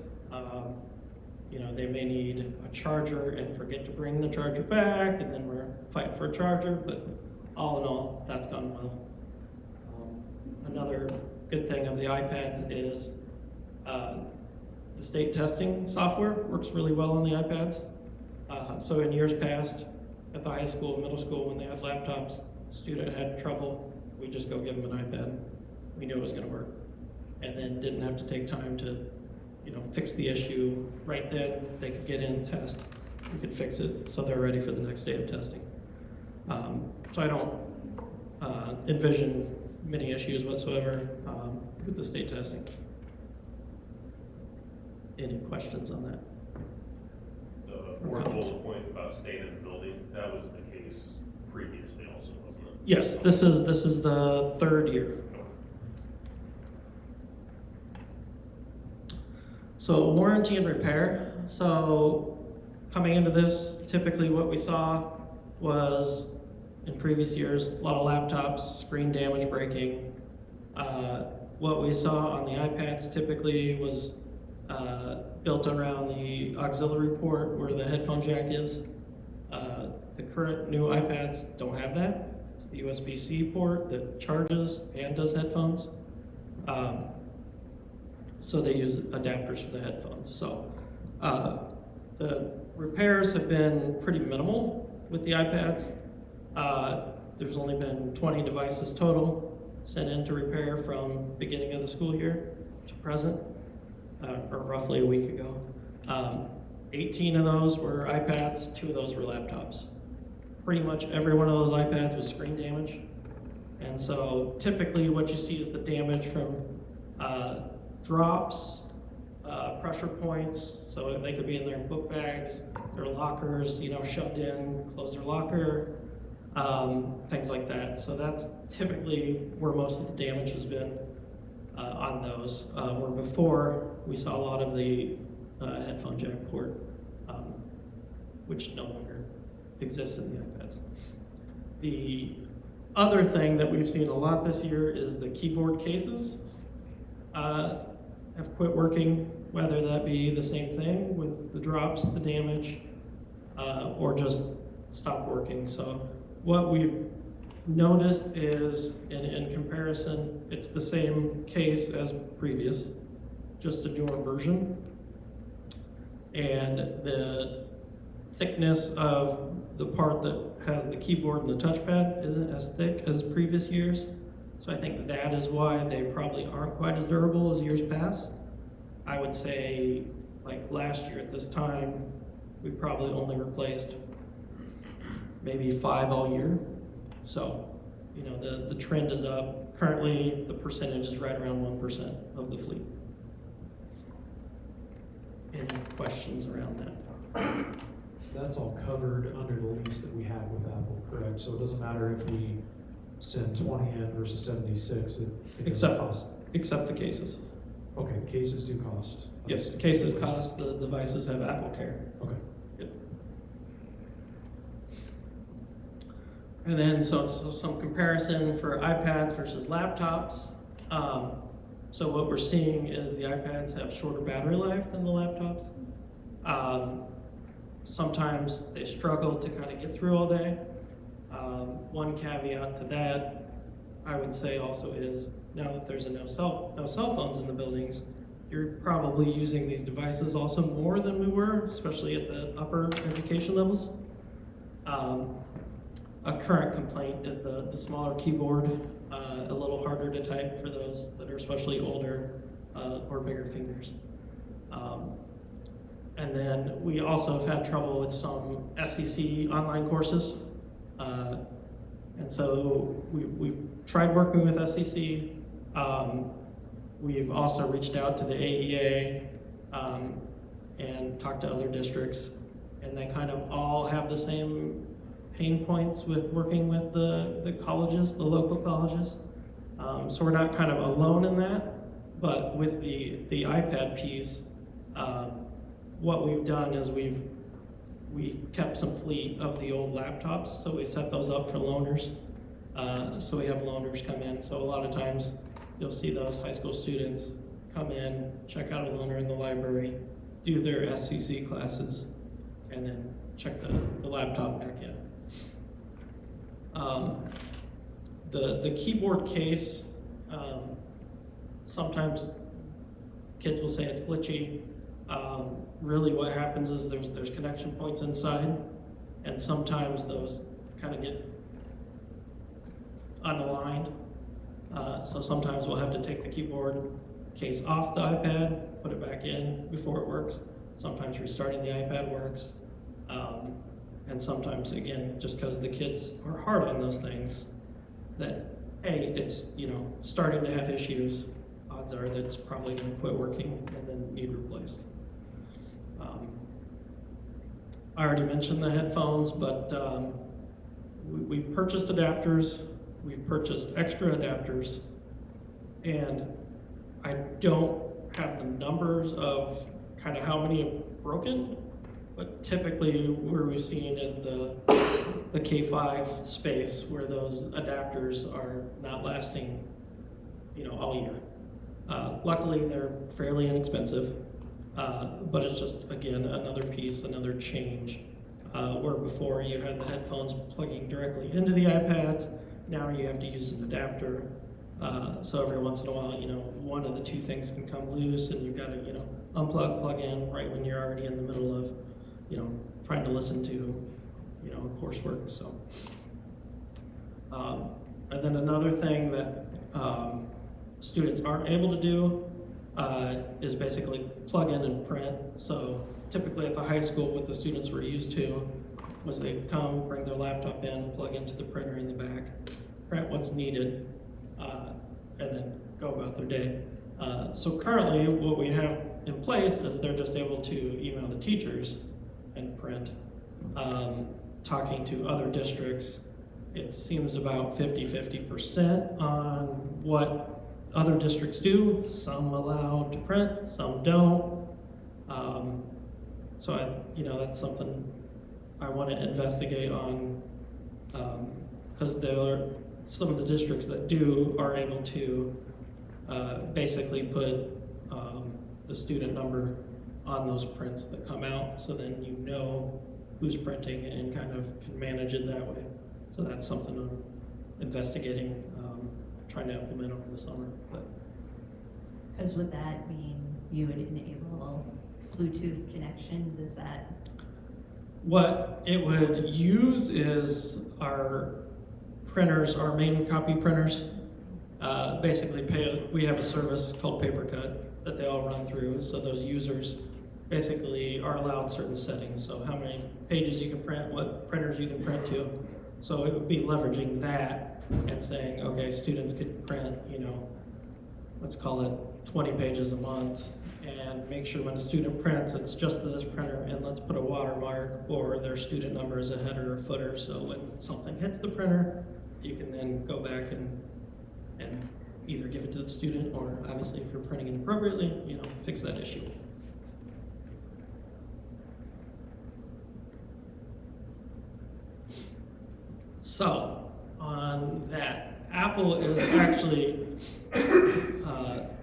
You know, they may need a charger and forget to bring the charger back, and then we're fighting for a charger, but all in all, that's gone well. Another good thing of the iPads is the state testing software works really well on the iPads. So in years past, at the high school and middle school, when they had laptops, student had trouble, we just go give them an iPad. We knew it was gonna work. And then didn't have to take time to, you know, fix the issue right then. They could get in, test, we could fix it, so they're ready for the next day of testing. So I don't envision many issues whatsoever with the state testing. Any questions on that? The fourth bullet point about staying in the building, that was the case previously also, wasn't it? Yes, this is the third year. So warranty and repair. So coming into this, typically what we saw was in previous years, a lot of laptops, screen damage, breaking. What we saw on the iPads typically was built around the auxiliary port where the headphone jack is. The current new iPads don't have that. It's the USB-C port that charges and does headphones. So they use adapters for the headphones. So the repairs have been pretty minimal with the iPads. There's only been 20 devices total sent in to repair from beginning of the school year to present, or roughly a week ago. 18 of those were iPads, 2 of those were laptops. Pretty much every one of those iPads was screen damage. And so typically what you see is the damage from drops, pressure points, so they could be in their book bags, their lockers, you know, shoved in, close their locker, things like that. So that's typically where most of the damage has been on those. Where before, we saw a lot of the headphone jack port, which no longer exists in the iPads. The other thing that we've seen a lot this year is the keyboard cases have quit working, whether that be the same thing with the drops, the damage, or just stop working. So what we've noticed is, in comparison, it's the same case as previous, just a newer version. And the thickness of the part that has the keyboard and the touchpad isn't as thick as previous years. So I think that is why they probably aren't quite as durable as years past. I would say, like last year at this time, we probably only replaced maybe 5 all year. So, you know, the trend is up. Currently, the percentage is right around 1% of the fleet. Any questions around that? That's all covered under the lease that we have with Apple, correct? So it doesn't matter if we send 20 in versus 76, it doesn't cost. Except the cases. Okay, cases do cost. Yes, the cases cost, the devices have Apple Care. Okay. Yep. And then, so some comparison for iPads versus laptops. So what we're seeing is the iPads have shorter battery life than the laptops. Sometimes they struggle to kind of get through all day. One caveat to that, I would say also is, now that there's no cell phones in the buildings, you're probably using these devices also more than we were, especially at the upper education levels. A current complaint is the smaller keyboard, a little harder to type for those that are especially older. or bigger fingers. And then we also have had trouble with some SEC online courses. And so we've tried working with SEC. We've also reached out to the AEA and talked to other districts, and they kind of all have the same pain points with working with the colleges, the local colleges. So we're not kind of alone in that, but with the iPad piece, what we've done is we kept some fleet of the old laptops, so we set those up for loaners. So we have loaners come in, so a lot of times you'll see those high school students come in, check out a loaner in the library, do their SCC classes, and then check the laptop back in. The keyboard case, sometimes kids will say it's glitchy. Really what happens is there's connection points inside, and sometimes those kind of get unaligned. So sometimes we'll have to take the keyboard case off the iPad, put it back in before it works. Sometimes restarting the iPad works. And sometimes, again, just because the kids are hard on those things, that, hey, it's, starting to have issues, odds are that it's probably going to quit working and then need replaced. I already mentioned the headphones, but we purchased adapters, we've purchased extra adapters, and I don't have the numbers of kind of how many have broken, but typically where we've seen is the K5 space where those adapters are not lasting, all year. Luckily, they're fairly inexpensive, but it's just, again, another piece, another change. Where before you had the headphones plugging directly into the iPads, now you have to use an adapter. So every once in a while, one of the two things can come loose, and you've got to, unplug, plug in right when you're already in the middle of, trying to listen to, coursework. So, and then another thing that students aren't able to do is basically plug in and print. So typically at the high school, what the students were used to was they'd come, bring their laptop in, plug into the printer in the back, print what's needed, and then go about their day. So currently, what we have in place is they're just able to email the teachers and print. Talking to other districts, it seems about 50% on what other districts do. Some allow to print, some don't. So that's something I want to investigate on, because there are some of the districts that are able to basically put the student number on those prints that come out, so then who's printing and kind of can manage it that way. So that's something I'm investigating, trying to implement over the summer. Because would that mean you would enable Bluetooth connections? Is that? What it would use is our printers, our main copy printers, basically we have a service called PaperCut that they all run through, so those users basically are allowed certain settings, so how many pages you can print, what printers you can print to. So it would be leveraging that and saying, okay, students could print, let's call it 20 pages a month, and make sure when a student prints, it's just to this printer, and let's put a watermark or their student number as a header or footer, so when something hits the printer, you can then go back and either give it to the student, or obviously if you're printing inappropriately, fix that issue. So, on that, Apple is actually,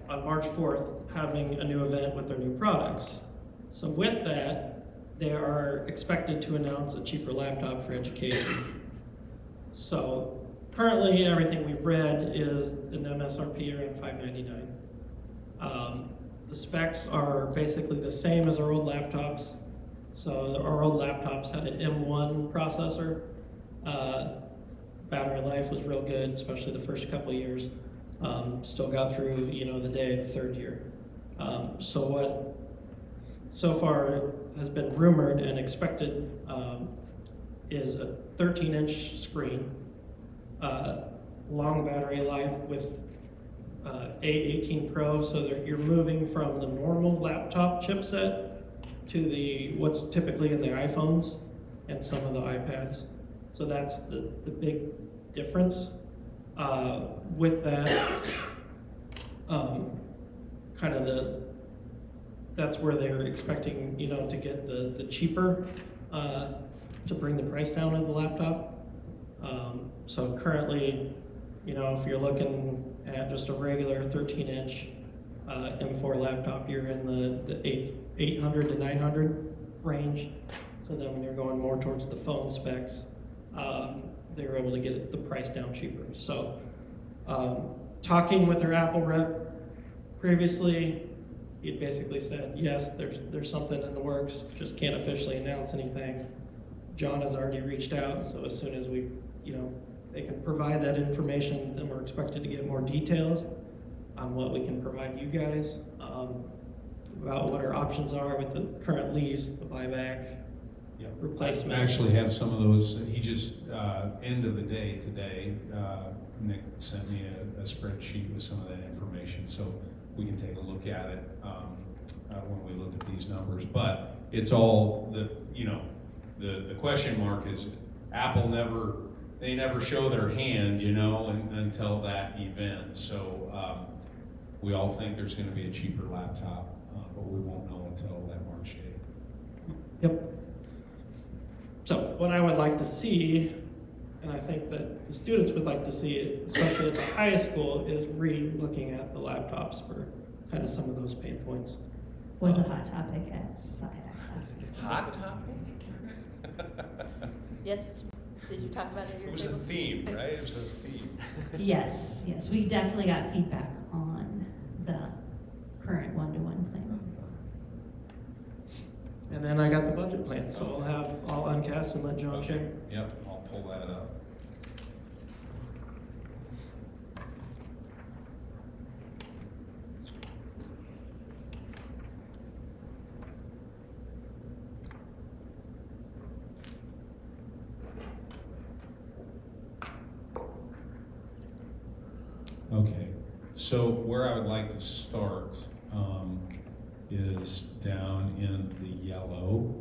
on March 4th, having a new event with their new products. So with that, they are expected to announce a cheaper laptop for education. So, currently, everything we've read is an MSRP around $599. The specs are basically the same as our old laptops. So our old laptops had an M1 processor. Battery life was real good, especially the first couple of years. Still got through, the day, the third year. So what so far has been rumored and expected is a 13-inch screen, long battery life with A18 Pro, so that you're moving from the normal laptop chipset to the what's typically in the iPhones and some of the iPads. So that's the big difference. With that, kind of that's where they're expecting, you know, to get the cheaper, to bring the price down of the laptop. So currently, you know, if you're looking at just a regular 13-inch M4 laptop, you're in the 800 to 900 range. So then when you're going more towards the phone specs, they were able to get the price down cheaper. So talking with our Apple rep previously, he had basically said, yes, there's something in the works, just can't officially announce anything. John has already reached out, so as soon as we, you know, they can provide that information, then we're expected to get more details on what we can provide you guys, about what our options are with the current lease, the buyback, Yeah. replacement. I actually have some of those. He just, end of the day today, Nick sent me a spreadsheet with some of that information, so we can take a look at it when we look at these numbers. But it's all the question mark is Apple they never show their hand, you know, until that event. So we all think there's going to be a cheaper laptop, but we won't know until that March date. Yep. So what I would like to see, and I think that the students would like to see it, especially at the high school, is re-looking at the laptops for kind of some of those pain points. Was a hot topic at SciAc last week. Hot topic? Yes, did you talk about it at your It was a table? theme, right? It was a theme. Yes, we definitely got feedback on the current one-to-one plan. And then I got the budget plan, so I'll uncast and let John share. Yep, I'll pull that up. Okay, so where I would like to start is down in the yellow.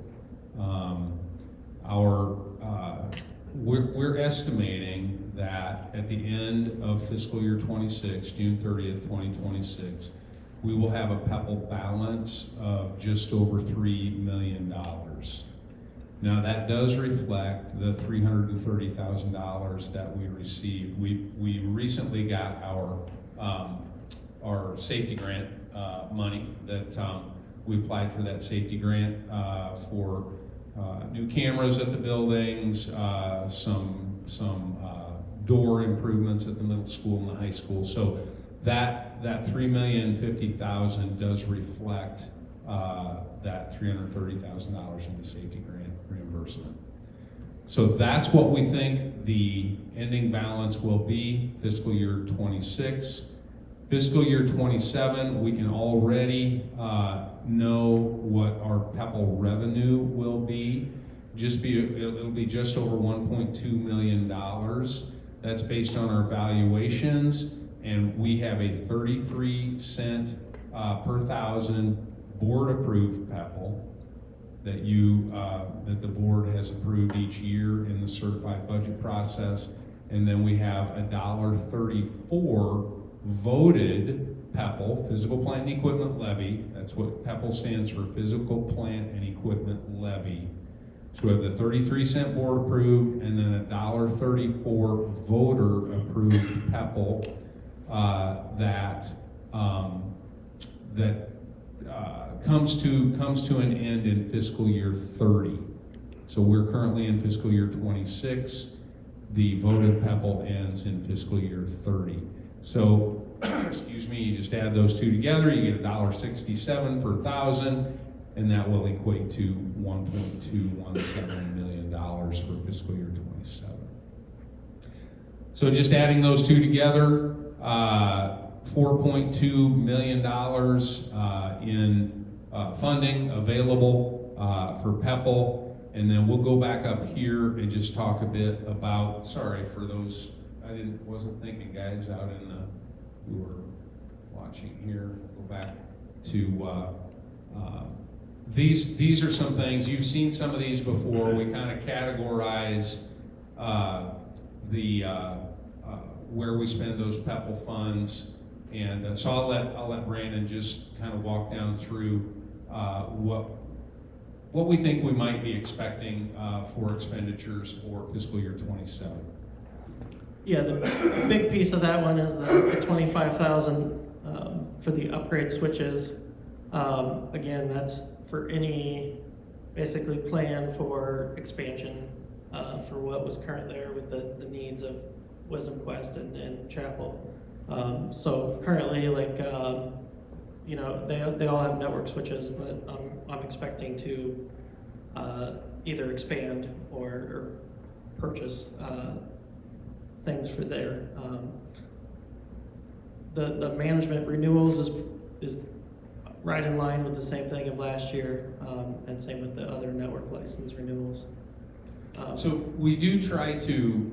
We're estimating that at the end of fiscal year 26, June 30th, 2026, we will have a PEPAL balance of just over $3 million. Now that does reflect the $330,000 that we received. We recently got our safety grant money that we applied for that safety grant for new cameras at the buildings, some door improvements at the middle school and the high school. So that $3,050,000 does reflect that $330,000 in the safety grant reimbursement. So that's what we think the ending balance will be fiscal year 26. Fiscal year 27, we can already know what our PEPAL revenue will be. It'll be just over $1.2 million. That's based on our valuations, and we have a 33 cent per thousand board-approved PEPAL that the board has approved each year in the certified budget process, and then we have $1.34 voted PEPAL, physical plant and equipment levy. That's what PEPAL stands for, physical plant and equipment levy. So we have the 33 cent board approved, and then $1.34 voter approved PEPAL that comes to an end in fiscal year 30. So we're currently in fiscal year 26. The voted PEPAL ends in fiscal year 30. So, excuse me, you just add those two together, you get $1.67 per thousand, and that will equate to $1.217 million for fiscal year 27. So just adding those two together, $4.2 million in funding available for PEPL. And then we'll go back up here and just talk a bit about, sorry for those, wasn't thinking guys out in the, who were watching here, go back to, these are some things, you've seen some of these before. We kind of categorize where we spend those PEPL funds. And so I'll let Brandon just kind of walk down through what we think we might be expecting for expenditures for fiscal year 27. Yeah, the big piece of that one is the 25,000 for the upgrade switches. Again, that's for any basically plan for expansion for what was current there with the needs of Wisdom Quest and Chapel. So currently, like, you know, they all have network switches, but I'm expecting to either expand or purchase things for there. The management renewals is right in line with the same thing of last year, and same with the other network license renewals. So we do try to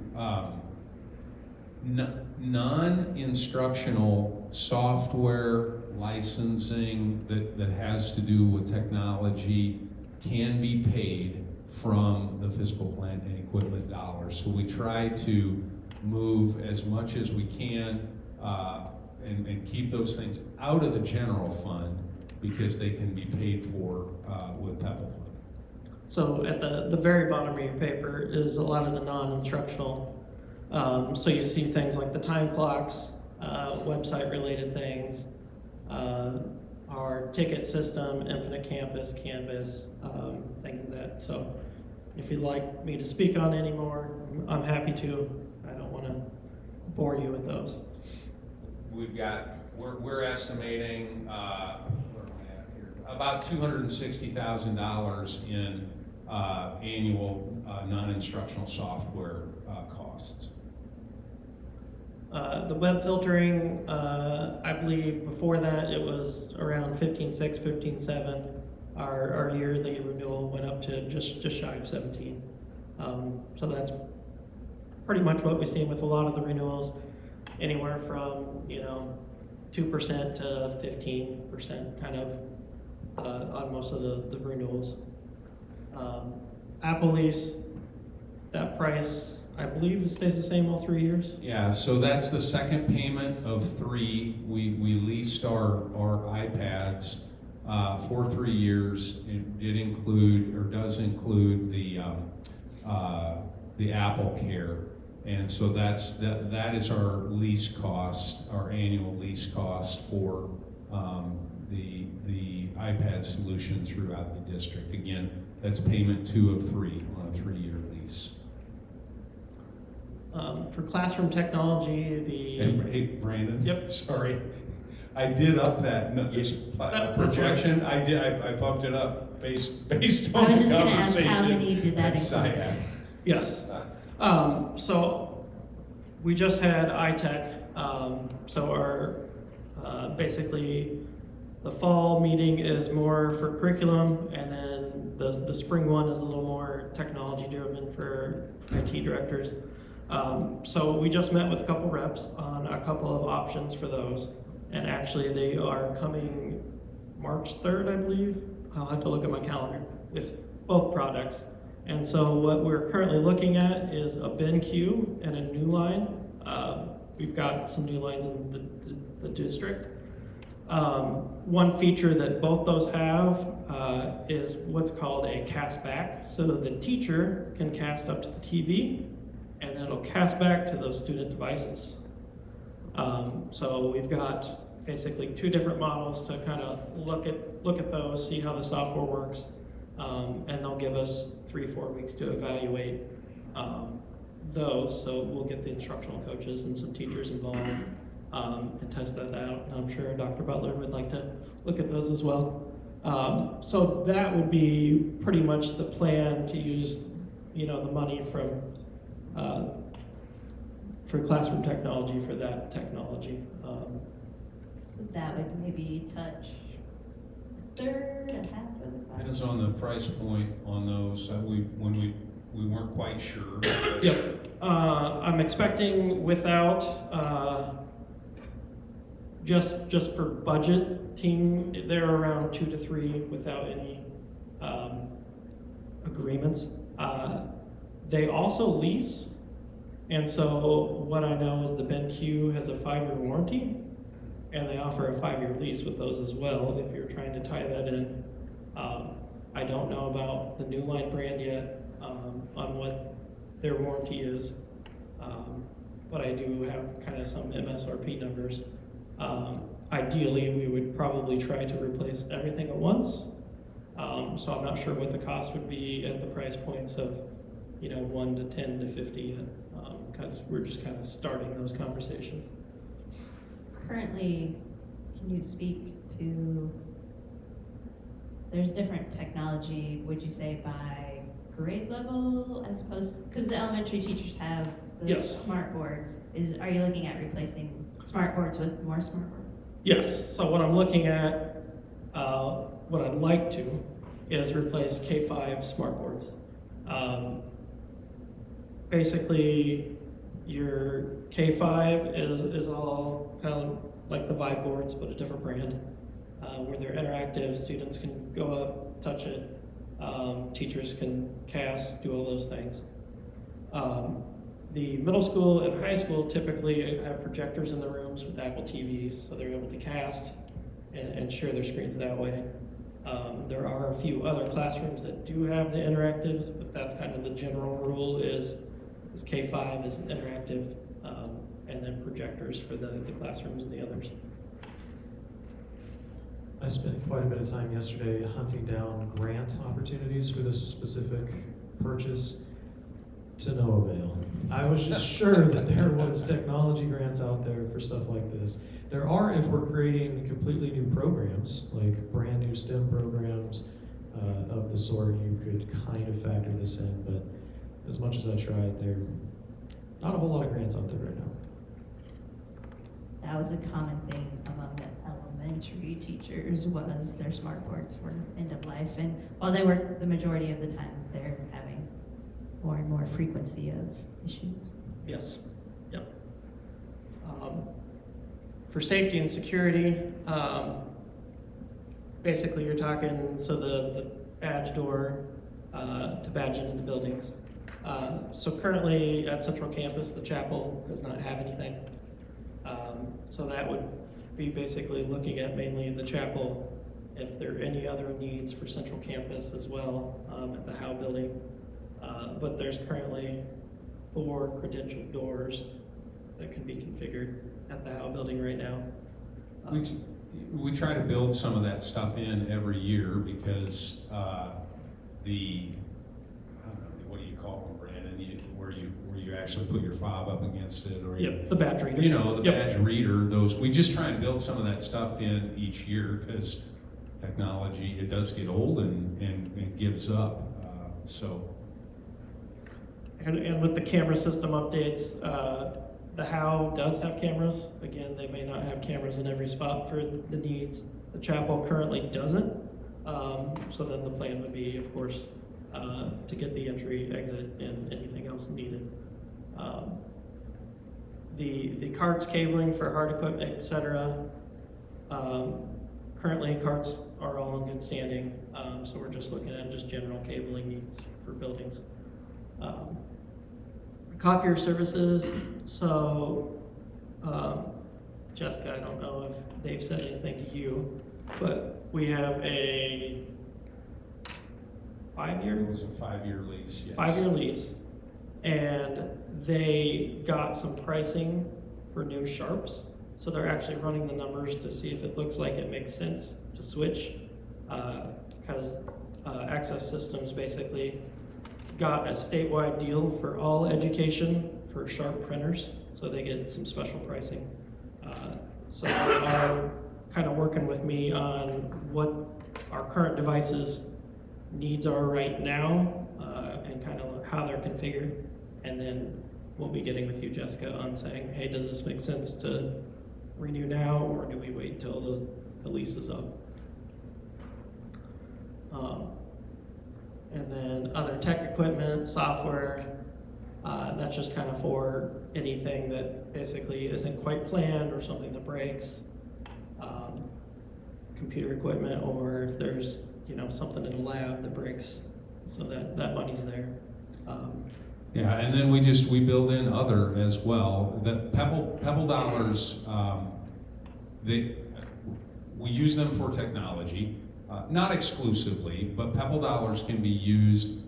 non-instructional software licensing that has to do with technology can be paid from the fiscal plant and equipment dollars. So we try to move as much as we can and keep those things out of the general fund because they can be paid for with PEPL fund. So at the very bottom of your paper is a lot of the non-instructional. So you see things like the time clocks, website related things, our ticket system, Infinite Campus, Canvas, things like that. So if you'd like me to speak on any more, I'm happy to. I don't want to bore you with those. We're estimating, where am I at here? About $260,000 in annual non-instructional software costs. The web filtering, I believe before that it was around 15.6, 15.7. Our yearly renewal went up to just shy of 17. So that's pretty much what we've seen with a lot of the renewals, anywhere from 2% to 15% kind of on most of the renewals. Apple lease, that price, I believe it stays the same all 3 years. Yeah, so that's the second payment of 3. We leased our iPads for 3 years. It did include, or does include, the Apple Care, and so that is our lease cost, our annual lease cost for the iPad solution throughout the district. Again, that's payment 2 of 3 on a 3-year lease. For classroom technology, Hey, Brandon. Yep. Sorry, I did up that projection. I bumped it up based I on was just the gonna ask, conversation. how many did that at include? SIAC. Yes. So we just had iTech. So our basically the fall meeting is more for curriculum, and then the spring one is a little more technology driven for IT directors. So we just met with a couple reps on a couple of options for those, and actually they are coming March 3rd, I believe. I'll have to look at my calendar with both products. And so what we're currently looking at is a bin queue and a new line. We've got some new lines in the district. One feature that both those have is what's called a cast back. So the teacher can cast up to the TV, and then it'll cast back to those student devices. So we've got basically 2 different models to kind of look at those, see how the software works, and they'll give us 3-4 weeks to evaluate those. So we'll get the instructional coaches and some teachers involved and test that out. And I'm sure Dr. Butler would like to look at those as well. So that would be pretty much the plan, to use the money from for classroom technology for that technology. So that would maybe touch a third, a half of the cost. Depends on the price point on those. We weren't quite sure. Yep. I'm expecting without, just for budgeting, they're around 2 to 3 without any agreements. They also lease, and so what I know is the BenQ has a 5-year warranty, and they offer a 5-year lease with those as well if you're trying to tie that in. I don't know about the New Line brand yet on what their warranty is, but I do have kind of some MSRP numbers. Ideally, we would probably try to replace everything at once. So I'm not sure what the cost would be at the price points of, 1 to 10 to 50, because we're just kind of starting those conversations. Currently, can you speak to, there's different technology, would you say by grade level as opposed, because the elementary teachers have the Yes. smart boards. Are you looking at replacing smart boards with more smart boards? Yes, so what I'm looking at, what I'd like to, is replace K5 smart boards. Basically, your K5 is all kind of like the Vibe boards, but a different brand, where they're interactive. Students can go up, touch it. Teachers can cast, do all those things. The middle school and high school typically have projectors in the rooms with Apple TVs, so they're able to cast and share their screens that way. There are a few other classrooms that do have the interactives, but that's kind of the general rule is K5 is interactive, and then projectors for the classrooms and the others. I spent quite a bit of time yesterday hunting down grant opportunities for this specific purchase, to no avail. I was just sure that there was technology grants out there for stuff like this. There are if we're creating completely new programs, like brand new STEM programs of the sort, you could kind of factor this in, but as much as I tried, there not a whole lot of grants out there right now. That was a common thing among the elementary teachers was their smart boards were end of life, and while they work the majority of the time, they're having more and more frequency of issues. Yes, yep. For safety and security, basically you're talking, so the badge door to badge into the buildings. So currently at Central Campus, the chapel does not have anything. So that would be basically looking at mainly the chapel, if there are any other needs for Central Campus as well at the Howe building. But there's currently 4 credentialed doors that can be configured at the Howe building right now. We try to build some of that stuff in every year because what do you call them, Brandon? Where you actually put your fob up against it, or Yep, the badge reader. the badge reader. Those we just try and build some of that stuff in each year because technology it does get old and gives up. And with the camera system updates, the Howe does have cameras. Again, they may not have cameras in every spot for the needs. The chapel currently doesn't. So then the plan would be, of course, to get the entry, exit, and anything else needed. The carts cabling for hard equipment, etc. Currently, carts are all in good standing, so we're just looking at just general cabling needs for buildings. Copier services, so Jessica, I don't know if they've said anything to you, but we have a 5-year? It was a 5-year lease. Yes. 5-year lease, and they got some pricing for new Sharps, so they're actually running the numbers to see if it looks like it makes sense to switch, because Access Systems basically got a statewide deal for all education for Sharp printers, so they get some special pricing. So they are kind of working with me on what our current devices needs are right now, and kind of how they're configured, and then we'll be getting with you, Jessica, on saying, hey, does this make sense to renew now, or do we wait until the lease is up? And then other tech equipment, software, that's just kind of for anything that basically isn't quite planned or something that breaks. Computer equipment, or if there's, something in the lab that breaks, so that money's there. Yeah, and then we build in other as well. The Pebble dollars, we use them for technology, not exclusively, but Pebble dollars can be used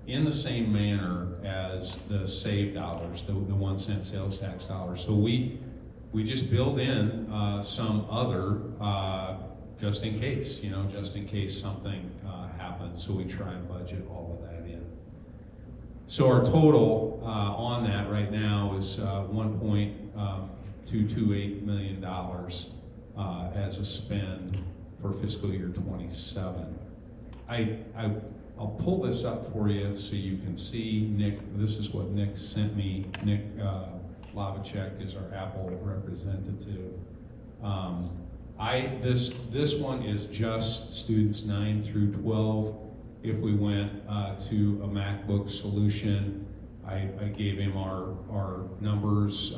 in the same manner as the save dollars, the 1 cent sales tax dollars. So we just build in some other, just in case, just in case something happens. So we try and budget all of that in. So our total on that right now is $1.228 million as a spend for fiscal year 27. I'll pull this up for you so you can see, Nick. This is what Nick sent me. Nick Lavacek is our Apple representative. This one is just students 9 through 12. If we went to a MacBook solution, I gave him our numbers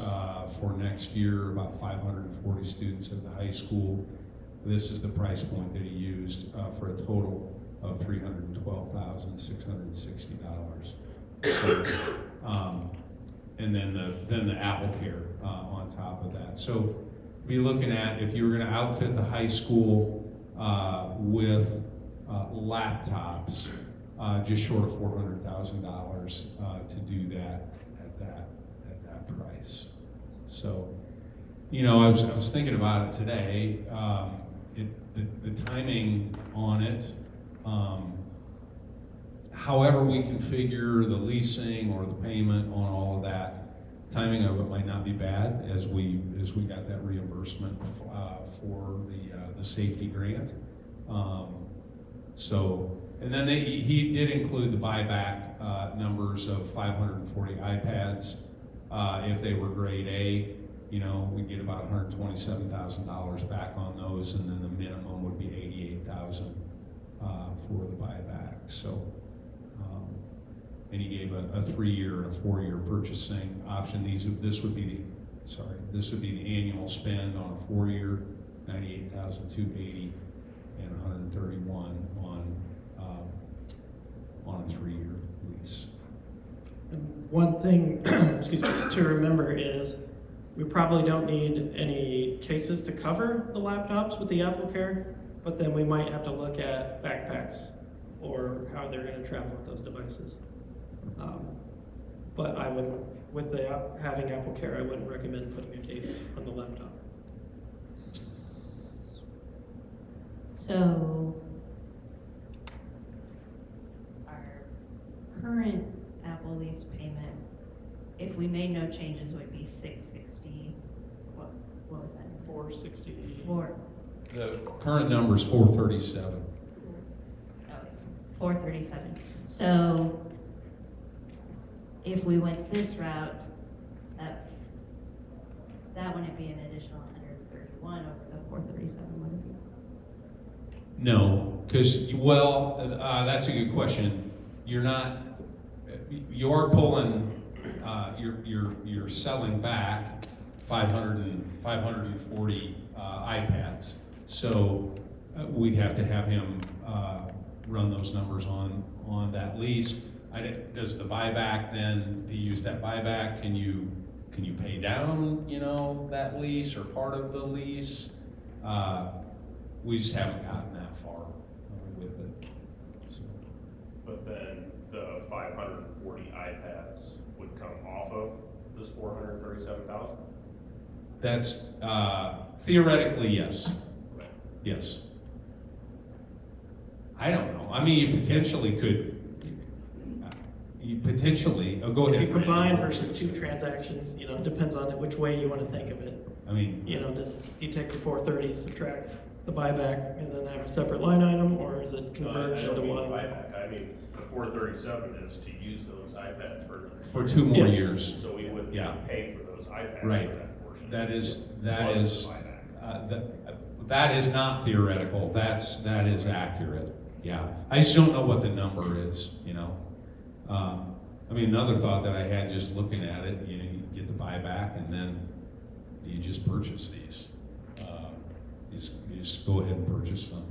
for next year, about 540 students at the high school. This is the price point that he used for a total of $312,660. So, and then the Apple Care on top of that. So be looking at, if you were going to outfit the high school with laptops, just short of $400,000 to do that at that price. So, I was thinking about it today. The timing on it, however we configure the leasing or the payment on all of that, timing of it might not be bad as we got that reimbursement for the safety grant. And then he did include the buyback numbers of 540 iPads. If they were grade A, we'd get about $127,000 back on those, and then the minimum would be $88,000 for the buyback. So, and he gave a 3-year and a 4-year purchasing option. This would be the annual spend on a 4-year, $98,280, and $131 on a 3-year lease. And one thing, to remember is we probably don't need any cases to cover the laptops with the Apple Care, but then we might have to look at backpacks or how they're going to travel with those devices. But I would, having Apple Care, I wouldn't recommend putting a case on the laptop. So our current Apple lease payment, if we made no changes, would be $660. What was that? $460. The current number is $437. $437. So if we went this route, that wouldn't be an additional $131 over the $437, would it be? No, because that's a good question. You are pulling, you're selling back 540 iPads. So we'd have to have him run those numbers on that lease. Does the buyback then, do you use that buyback? Can you pay down, that lease or part of the lease? We just haven't gotten that far with it. So. But then the 540 iPads would come off of this 437,000? That's theoretically, yes. Right. Yes. I don't know. I mean, you potentially could. Go ahead. If you combine versus 2 transactions, depends on which way you want to think of it. I mean, does you take the 430, subtract the buyback, and then have a separate line item, or is it converged into one? Buyback. I mean, the 437 is to use those iPads for 2 more Yes. years. So we would Yeah. pay for those iPads Right. for that portion. That is Plus the buyback. that is not theoretical, that is accurate, yeah. I just don't know what the number is, you know? I mean, another thought that I had just looking at it, you know, you get the buyback and then you just purchase these. You just go ahead and purchase them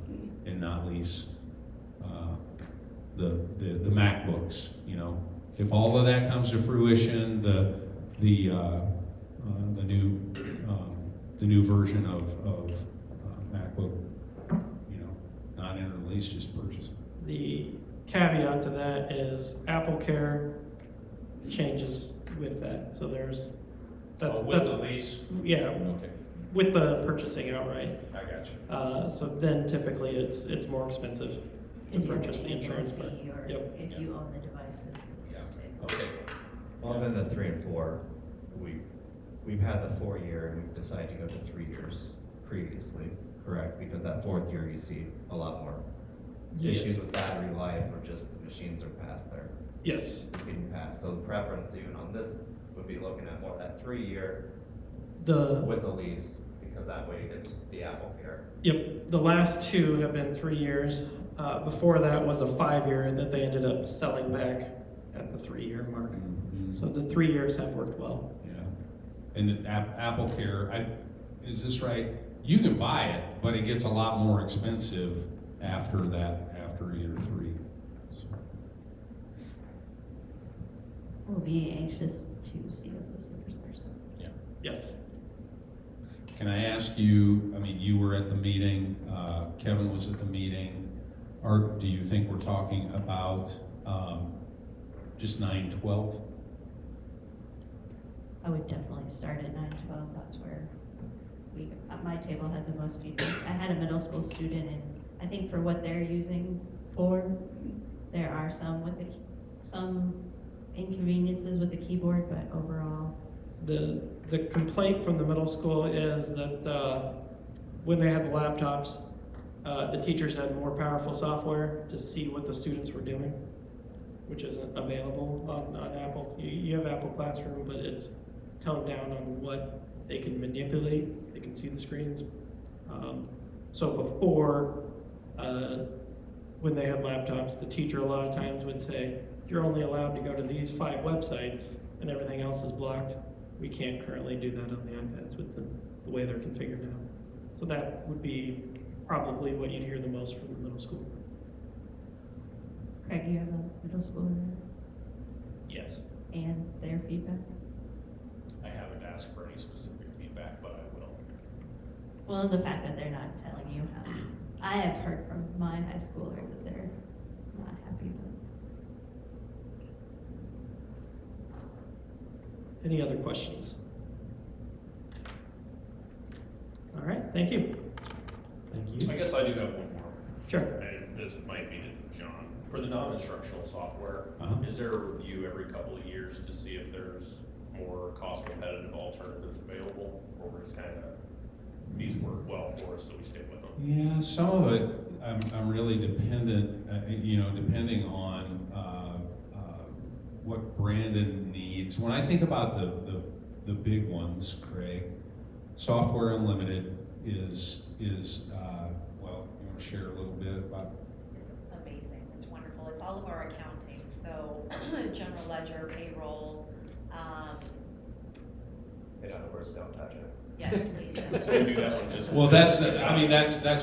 and not lease the MacBooks, you know? If all of that comes to fruition, the new version of MacBook, you know, not enter the lease, just purchase them. The caveat to that is Apple Care changes with that, so there's, that's. With the lease? Yeah, Okay, with the purchasing outright. I got you. So then typically it's more expensive to Because you purchase the pay insurance, a but, fee, or yep. if you own the devices. Yeah. just take- Okay. Well, then the 3 and 4, we've had the 4 year and we've decided to go to 3 years previously, correct? Because that 4th year you see a lot more Yeah. issues with battery life or just the machines are past there. Yes, It's getting passed. So the preference even on this would be looking at more that 3 year the, with a lease, because that way you get the Apple Care. yep, the last two have been 3 years. Before that was a 5-year that they ended up selling back at the 3-year mark. Mhm. So the 3 years have worked well. Yeah, and the Apple Care, is this right? You can buy it, but it gets a lot more expensive after that, after year 3. So, We'll be anxious to see what those numbers are, so. yeah. Yes. Can I ask you, I mean, you were at the meeting, Kevin was at the meeting, or do you think we're talking about just 9/12? I would definitely start at 9/12, that's where my table had the most feedback. I had a middle school student, and I think for what they're using for, there are some inconveniences with the keyboard, but overall, The complaint from the middle school is that when they had the laptops, the teachers had more powerful software to see what the students were doing, which isn't available on Apple. You have Apple Classroom, but it's toned down on what they can manipulate. They can see the screens. So before, when they had laptops, the teacher a lot of times would say, you're only allowed to go to these 5 websites and everything else is blocked. We can't currently do that on the iPads with the way they're configured now. So that would be probably what you'd hear the most from the middle school. Craig, you have a middle schooler Yes, and their feedback? I haven't asked for any specific feedback, but I will. Well, the fact that they're not telling you how, I have heard from my high schooler that they're not happy with. Any other questions? All right, thank you. Thank you. I guess I do have one more. Sure. And this might be to John. For the non-instructional software, Uh-huh. is there a review every couple of years to see if there's more cost competitive alternatives available? Or we're just kind of, these work well for us, so we stick with them? Yeah, some of it, I'm really dependent, depending on what Brandon needs. When I think about the big ones, Craig, Software Unlimited is well, you want to share a little bit about? It's amazing, it's wonderful, it's all of our accounting, so general ledger, payroll, In other words, don't touch it. yes, please. So we do that one just. Well, that's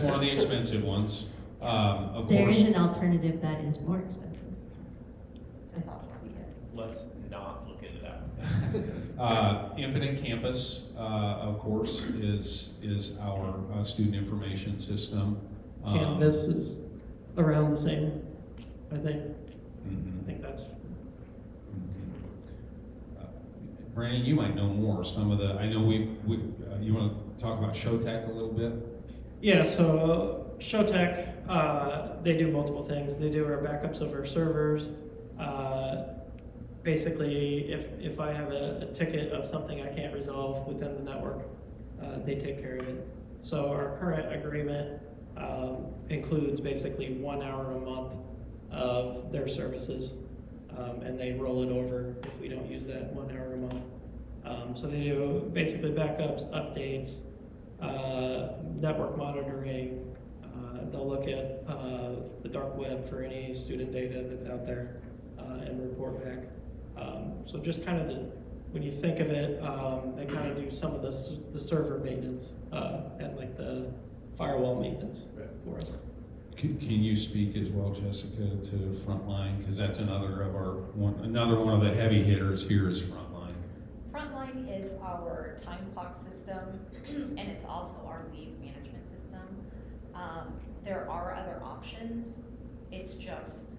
one of the expensive ones, of There course. is an alternative that is more expensive. Just software. Let's not look into that. Infinite Campus, of course, is our student information system. Canvas is around the same, I think. Mhm. I think that's, Brandon, you might know more. Some of the, I know you want to talk about Showtech a little bit? yeah, so Showtech, they do multiple things. They do our backups of our servers. Basically, if I have a ticket of something I can't resolve within the network, they take care of it. So our current agreement includes basically 1 hour a month of their services, and they roll it over if we don't use that 1 hour a month. So they do basically backups, updates, network monitoring. They'll look at the dark web for any student data that's out there and report back. So just kind of when you think of it, they kind of do some of the server maintenance and like the firewall maintenance for us. Can you speak as well, Jessica, to Frontline? Because that's another one of the heavy hitters here is Frontline. Frontline is our time clock system, and it's also our leave management system. There are other options. It's just,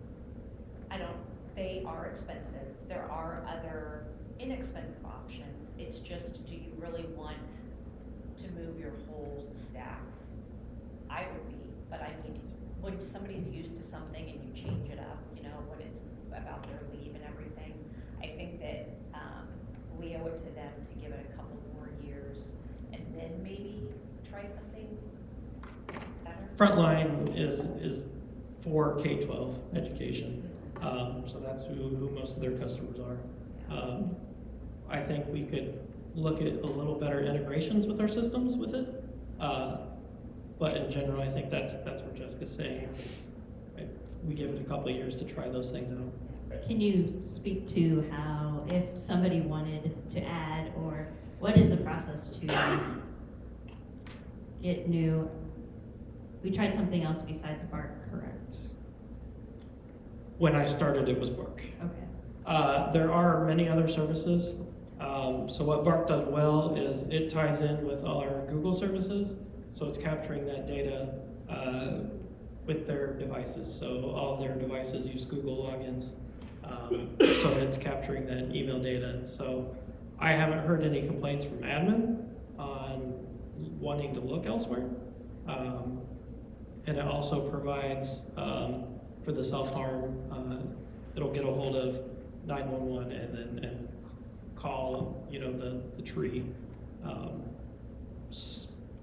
they are expensive. There are other inexpensive options. It's just, do you really want to move your whole staff? I would be, but I mean, when somebody's used to something and you change it up, you know, when it's about their leave and everything, I think that we owe it to them to give it a couple more years and then maybe try something better. Frontline is for K-12 education, so that's who most of their customers are. I think we could look at a little better integrations with our systems with it, but in general, I think that's what Jessica's saying. Right? We give it a couple of years to try those things out. Can you speak to how, if somebody wanted to add, or what is the process to get new? We tried something else besides Bark, correct? When I started, it was Bark. Okay. There are many other services. So what Bark does well is it ties in with all our Google services. So it's capturing that data with their devices. So all their devices use Google logins. So it's capturing that email data. So I haven't heard any complaints from admin on wanting to look elsewhere. And it also provides for the self-harm, it'll get a hold of 911 and call, you know, the tree.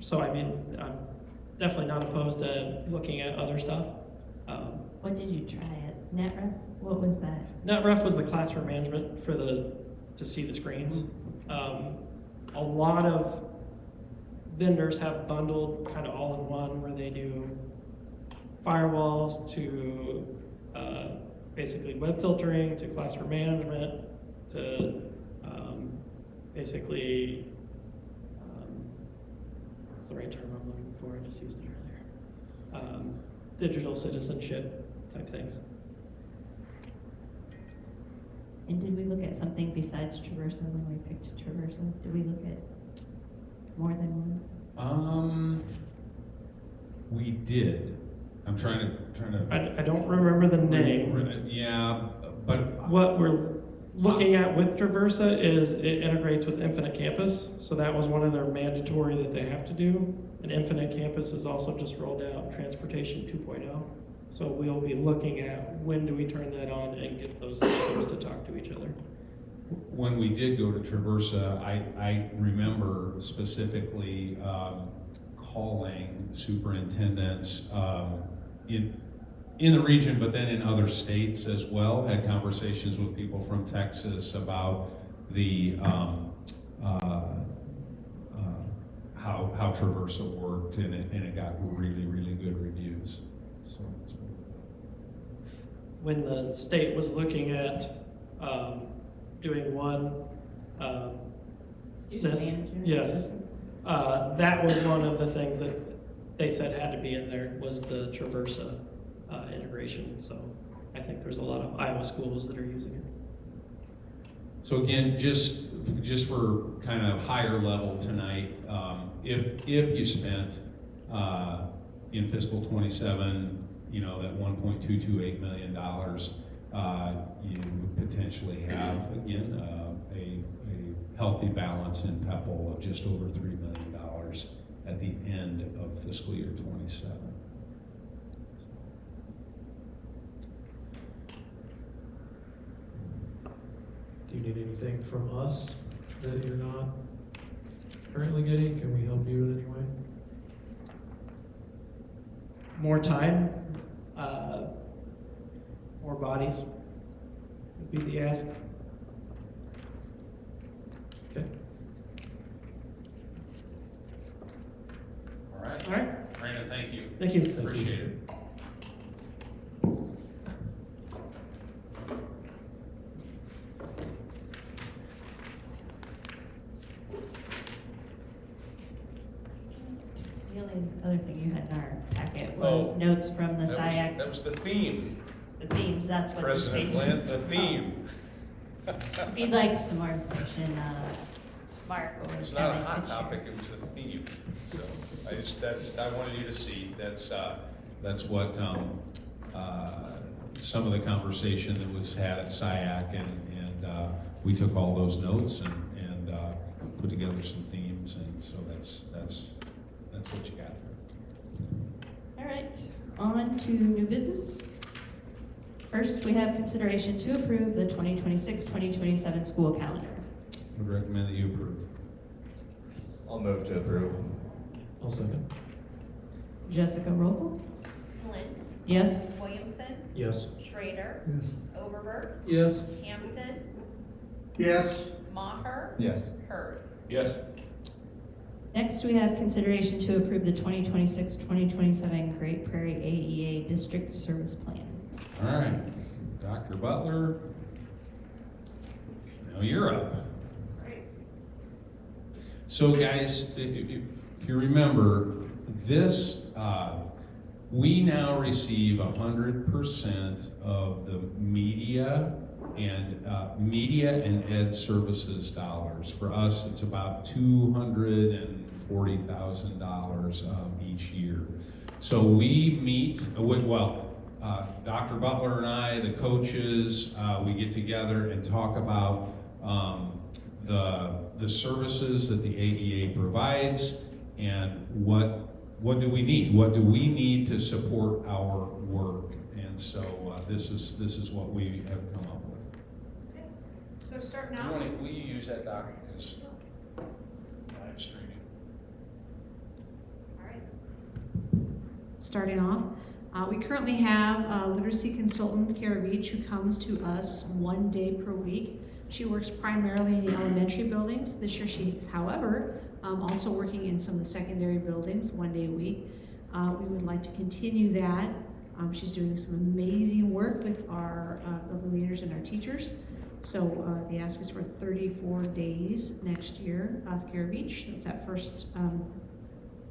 So I mean, I'm definitely not opposed to looking at other stuff. What did you try at NetRef? What was that? NetRef was the classroom management for to see the screens. A lot of vendors have bundled kind of all in one where they do firewalls to basically web filtering to classroom management to basically what's the right term I'm looking for? I just used it earlier. Digital citizenship type things. And did we look at something besides Traversa when we picked Traversa? Did we look at more than one? We did. I'm trying to. I don't remember the name. Yeah, but What we're looking at with Traversa is it integrates with Infinite Campus. So that was one of their mandatory that they have to do. And Infinite Campus is also just rolled out Transportation 2.0. So we'll be looking at when do we turn that on and get those systems to talk to each other. when we did go to Traversa, I remember specifically calling superintendents in the region, but then in other states as well. Had conversations with people from Texas about the how Traversa worked, and it got really good reviews. So it's when the state was looking at doing one Student SIS, management yes, system? that was one of the things that they said had to be in there was the Traversa integration. So I think there's a lot of Iowa schools that are using it. So again, just for kind of higher level tonight, if you spent in fiscal 27, you know, that $1.228 million, you would potentially have again a healthy balance in PEPL of just over $3 million at the end of fiscal year 27. Do you need anything from us that you're not currently getting? Can we help you in any way? More time, more bodies would be the ask. Okay. Thank you. Appreciate it. The only other thing you had in our packet was Oh, notes from the That SIAC, was the theme, the themes, that's what this President page Lynn, is the called. theme. If you'd like some more information, Mark or It's not a Kelly hot could share. topic, it was the theme. So I wanted you to see, that's what, some of the conversation that was had at SIAC, and we took all those notes and put together some themes, and so that's what you got there. All right, on to new business. First, we have consideration to approve the 2026-2027 school calendar. Would recommend that you approve. I'll move to approve. I'll second. Jessica, roll call. Flint, Yes? Williamson, Yes. Schrader, Yes. Overberg, Yes. Hampton, Yes. Maher, Yes. Hurd. Yes. Next, we have consideration to approve the 2026-2027 Great Prairie AEA District Service Plan. All right, Dr. Butler, now you're up. So guys, if you remember, this, we now receive 100% of the media and ed services dollars. For us, it's about $240,000 each year. So we meet, Dr. Butler and I, the coaches, we get together and talk about the services that the AEA provides and what do we need? What do we need to support our work? And so this is what we have come up with. So starting out. Will you use that document? Because live streaming. All right. Starting off, we currently have a literacy consultant, Kara Beach, who comes to us 1 day per week. She works primarily in the elementary buildings. This year she is, however, also working in some of the secondary buildings 1 day a week. We would like to continue that. She's doing some amazing work with our building leaders and our teachers. So the ask is for 34 days next year of Kara Beach. That's that first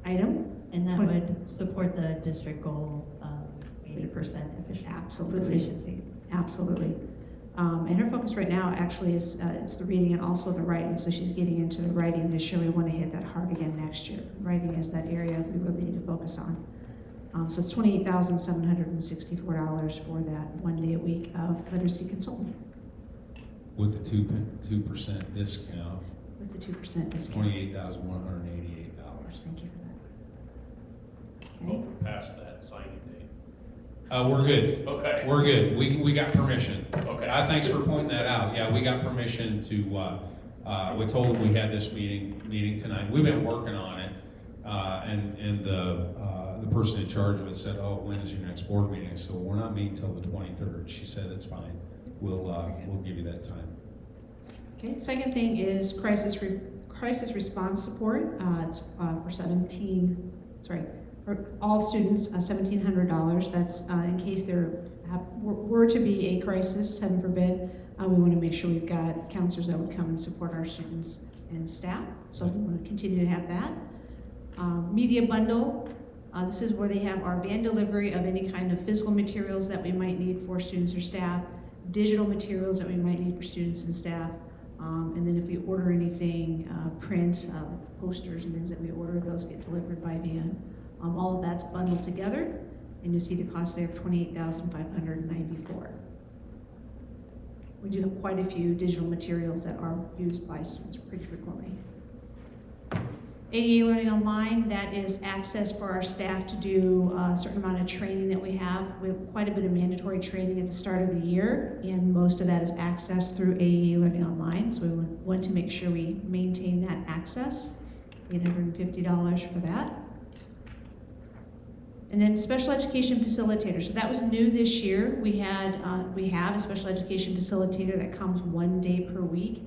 item. And that would support the district goal of 80% efficiency. Absolutely. And her focus right now actually is it's the reading and also the writing. So she's getting into the writing this year. We want to hit that hard again next year. Writing is that area we really need to focus on. So it's $28,764 for that 1 day a week of literacy consultant With the 2% discount, with the 2% discount. $28,188. Thank you for that. Well, Okay. we're past that signing date. We're good. Okay. We're good. We got permission. Okay. Thanks for pointing that out. Yeah, we got permission to, we told them we had this meeting tonight. We've been working on it. And the person in charge of it said, oh, when is your next board meeting? I said, well, we're not meeting until the 23rd. She said, it's fine. We'll give you that time. Okay, second thing is crisis response support. It's for all students, $1,700. That's in case there were to be a crisis, heaven forbid. We want to make sure we've got counselors that would come and support our students and staff. So we want to continue to have that. Media bundle. This is where they have our van delivery of any kind of physical materials that we might need for students or staff, digital materials that we might need for students and staff, and then if we order anything, print, posters and things that we order, those get delivered by van. All of that's bundled together, and you see the cost there of $28,594. We do have quite a few digital materials that are used by students pretty frequently. AEA Learning Online, that is access for our staff to do a certain amount of training that we have. We have quite a bit of mandatory training at the start of the year, and most of that is accessed through AEA Learning Online, so we want to make sure we maintain that access, $850 for that. And then special education facilitator. So that was new this year. We have a special education facilitator that comes 1 day per week.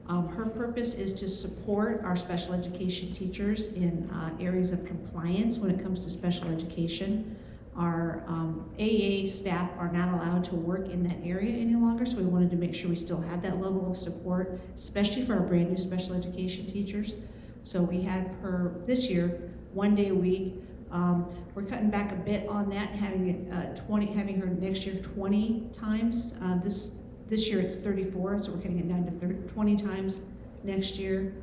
Her purpose is to support our special education teachers in areas of compliance when it comes to special education. Our AA staff are not allowed to work in that area any longer, so we wanted to make sure we still had that level of support, especially for our brand new special education teachers. So we had her this year, 1 day a week. We're cutting back a bit on that, having it having her next year 20 times. This year it's 34, so we're cutting it down to 20 times next year.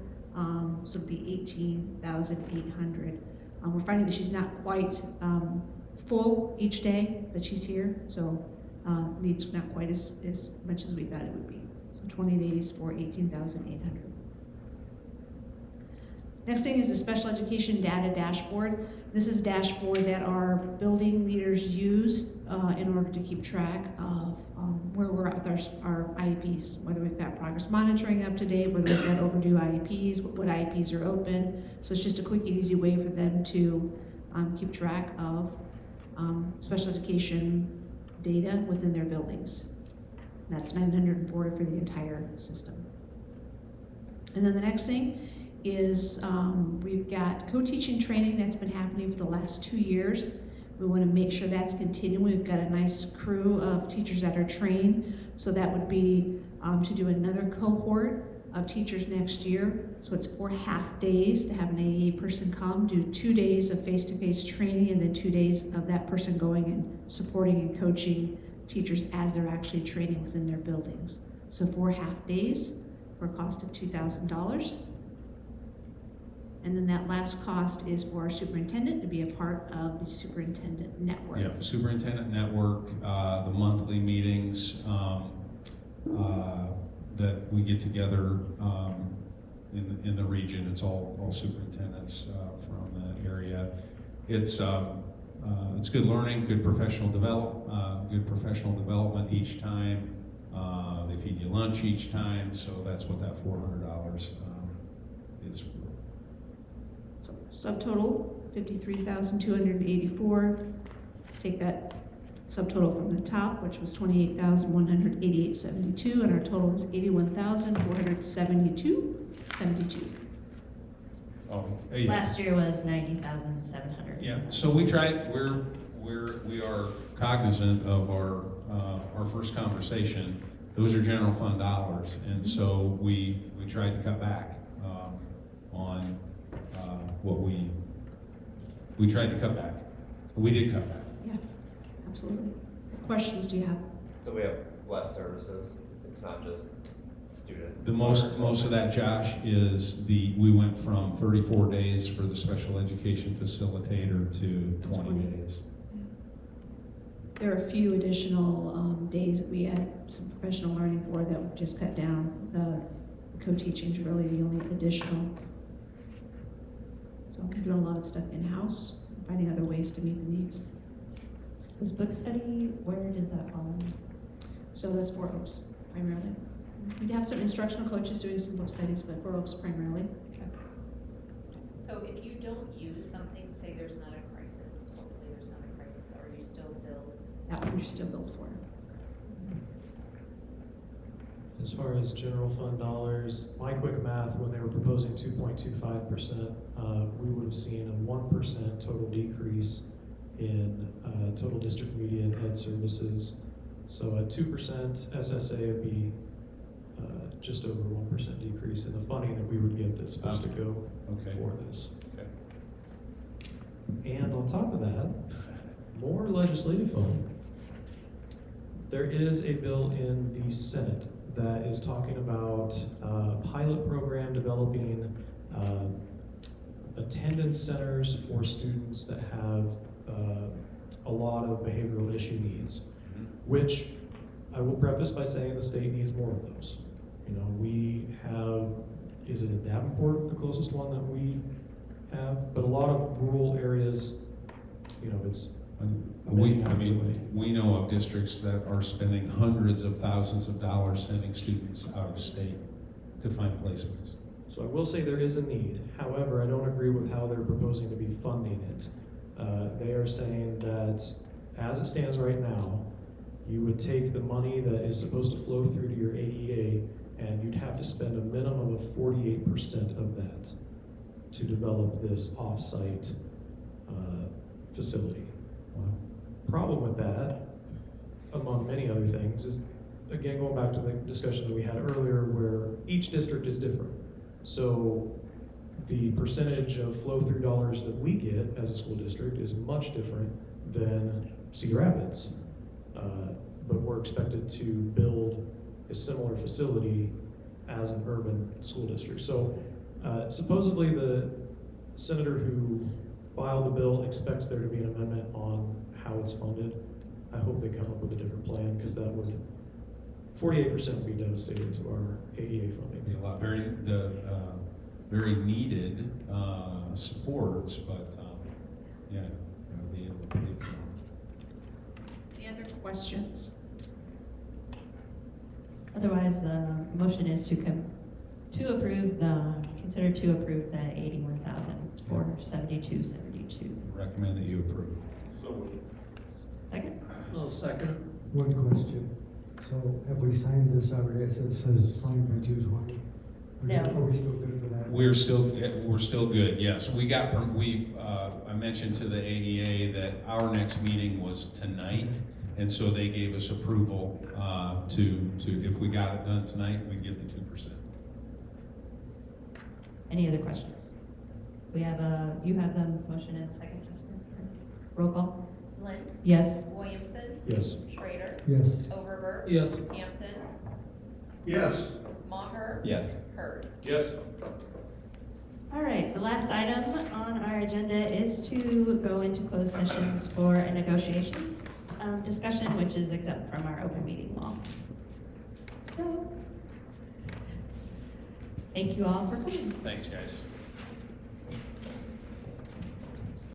So it'll be 18,800. We're finding that she's not quite full each day that she's here, so needs not quite as much as we thought it would be. So 20 days for 18,800. Next thing is the special education data dashboard. This is a dashboard that our building leaders use in order to keep track of where we're at with our IEPs, whether we've got progress monitoring up to date, whether we've got overdue IEPs, what IEPs are open. So it's just a quick and easy way for them to keep track of special education data within their buildings. That's 940 for the entire system. And then the next thing is we've got co-teaching training that's been happening for the last 2 years. We want to make sure that's continuing. We've got a nice crew of teachers that are trained. So that would be to do another cohort of teachers next year. So it's 4 half days to have an AEA person come, do 2 days of face-to-face training, and then 2 days of that person going and supporting and coaching teachers as they're actually training within their buildings. So 4 half days for a cost of $2,000. And then that last cost is for our superintendent to be a part of the superintendent network. Yeah, superintendent network, the monthly meetings that we get together in the region. It's all superintendents from the area. It's good learning, good professional development each time. They feed you lunch each time, so that's what that $400 is for. So subtotal, 53,284. Take that subtotal from the top, which was 28,188.72, and our total is 81,472.72. Oh, yeah. Last year was 90,700. Yeah. So we tried. We are cognizant of our first conversation. Those are general fund dollars, and so we tried to cut back on. What we tried to cut back. We did cut back. Yeah, absolutely. What questions do you have? So we have less services, it's not just student. The most of that, Josh, is we went from 34 days for the special education facilitator to 20 days. There are a few additional days that we had some professional learning for that we've just cut down. The co-teaching is really the only additional. So we're doing a lot of stuff in-house, finding other ways to meet the needs. Is book study, where does that fall in? So that's 4 Oaks primarily. We have some instructional coaches doing some book studies, but 4 Oaks primarily. So if you don't use something, say there's not a crisis, hopefully there's not a crisis, are you still billed? That one you're still billed for. As far as general fund dollars, my quick math, when they were proposing 2.25%, we would have seen a 1% total decrease in total district media and ed services. So at 2% SSA would be just over 1% decrease in the funding that we would get that's supposed to go for this. Okay. And on top of that, more legislative funding. There is a bill in the Senate that is talking about a pilot program developing attendance centers for students that have a lot of behavioral issue needs, which I will preface by saying the state needs more of those. You know, we have, is it in Davenport, the closest one that we have? But a lot of rural areas, you know, it's We know of districts that are spending hundreds of thousands of dollars sending students out of state to find placements. So I will say there is a need. However, I don't agree with how they're proposing to be funding it. They are saying that as it stands right now, you would take the money that is supposed to flow through to your AEA and you'd have to spend a minimum of 48% of that to develop this off-site facility. Problem with that, among many other things, is again going back to the discussion that we had earlier, where each district is different. So the percentage of flow-through dollars that we get as a school district is much different than Cedar Rapids. But we're expected to build a similar facility as an urban school district. So supposedly the senator who filed the bill expects there to be an amendment on how it's funded. I hope they come up with a different plan, because that would, 48% would be devastating to our AEA funding. Be a lot, very needed supports, but yeah, it'll be able to pay for them. Any other questions? Otherwise, the motion is to consider to approve the 81,472.72. Recommend that you approve. Second? I'll second. One question. So have we signed this already? It says signed by June 20. No. Are we still good for that? We're still good, yes. I mentioned to the AEA that our next meeting was tonight, and so they gave us approval to if we got it done tonight, we'd get the 2%. Any other questions? You have the motion and a second, Jessica? Roll call? Lint, Yes. Williamson, Yes. Schrader, Yes. Overberg. Yes. Hampton, Yes. Maher. Yes. Hurd. Yes. All right, the last item on our agenda is to go into closed sessions for a negotiations discussion, which is exempt from our open meeting law. So, thank you all for coming. Thanks, guys.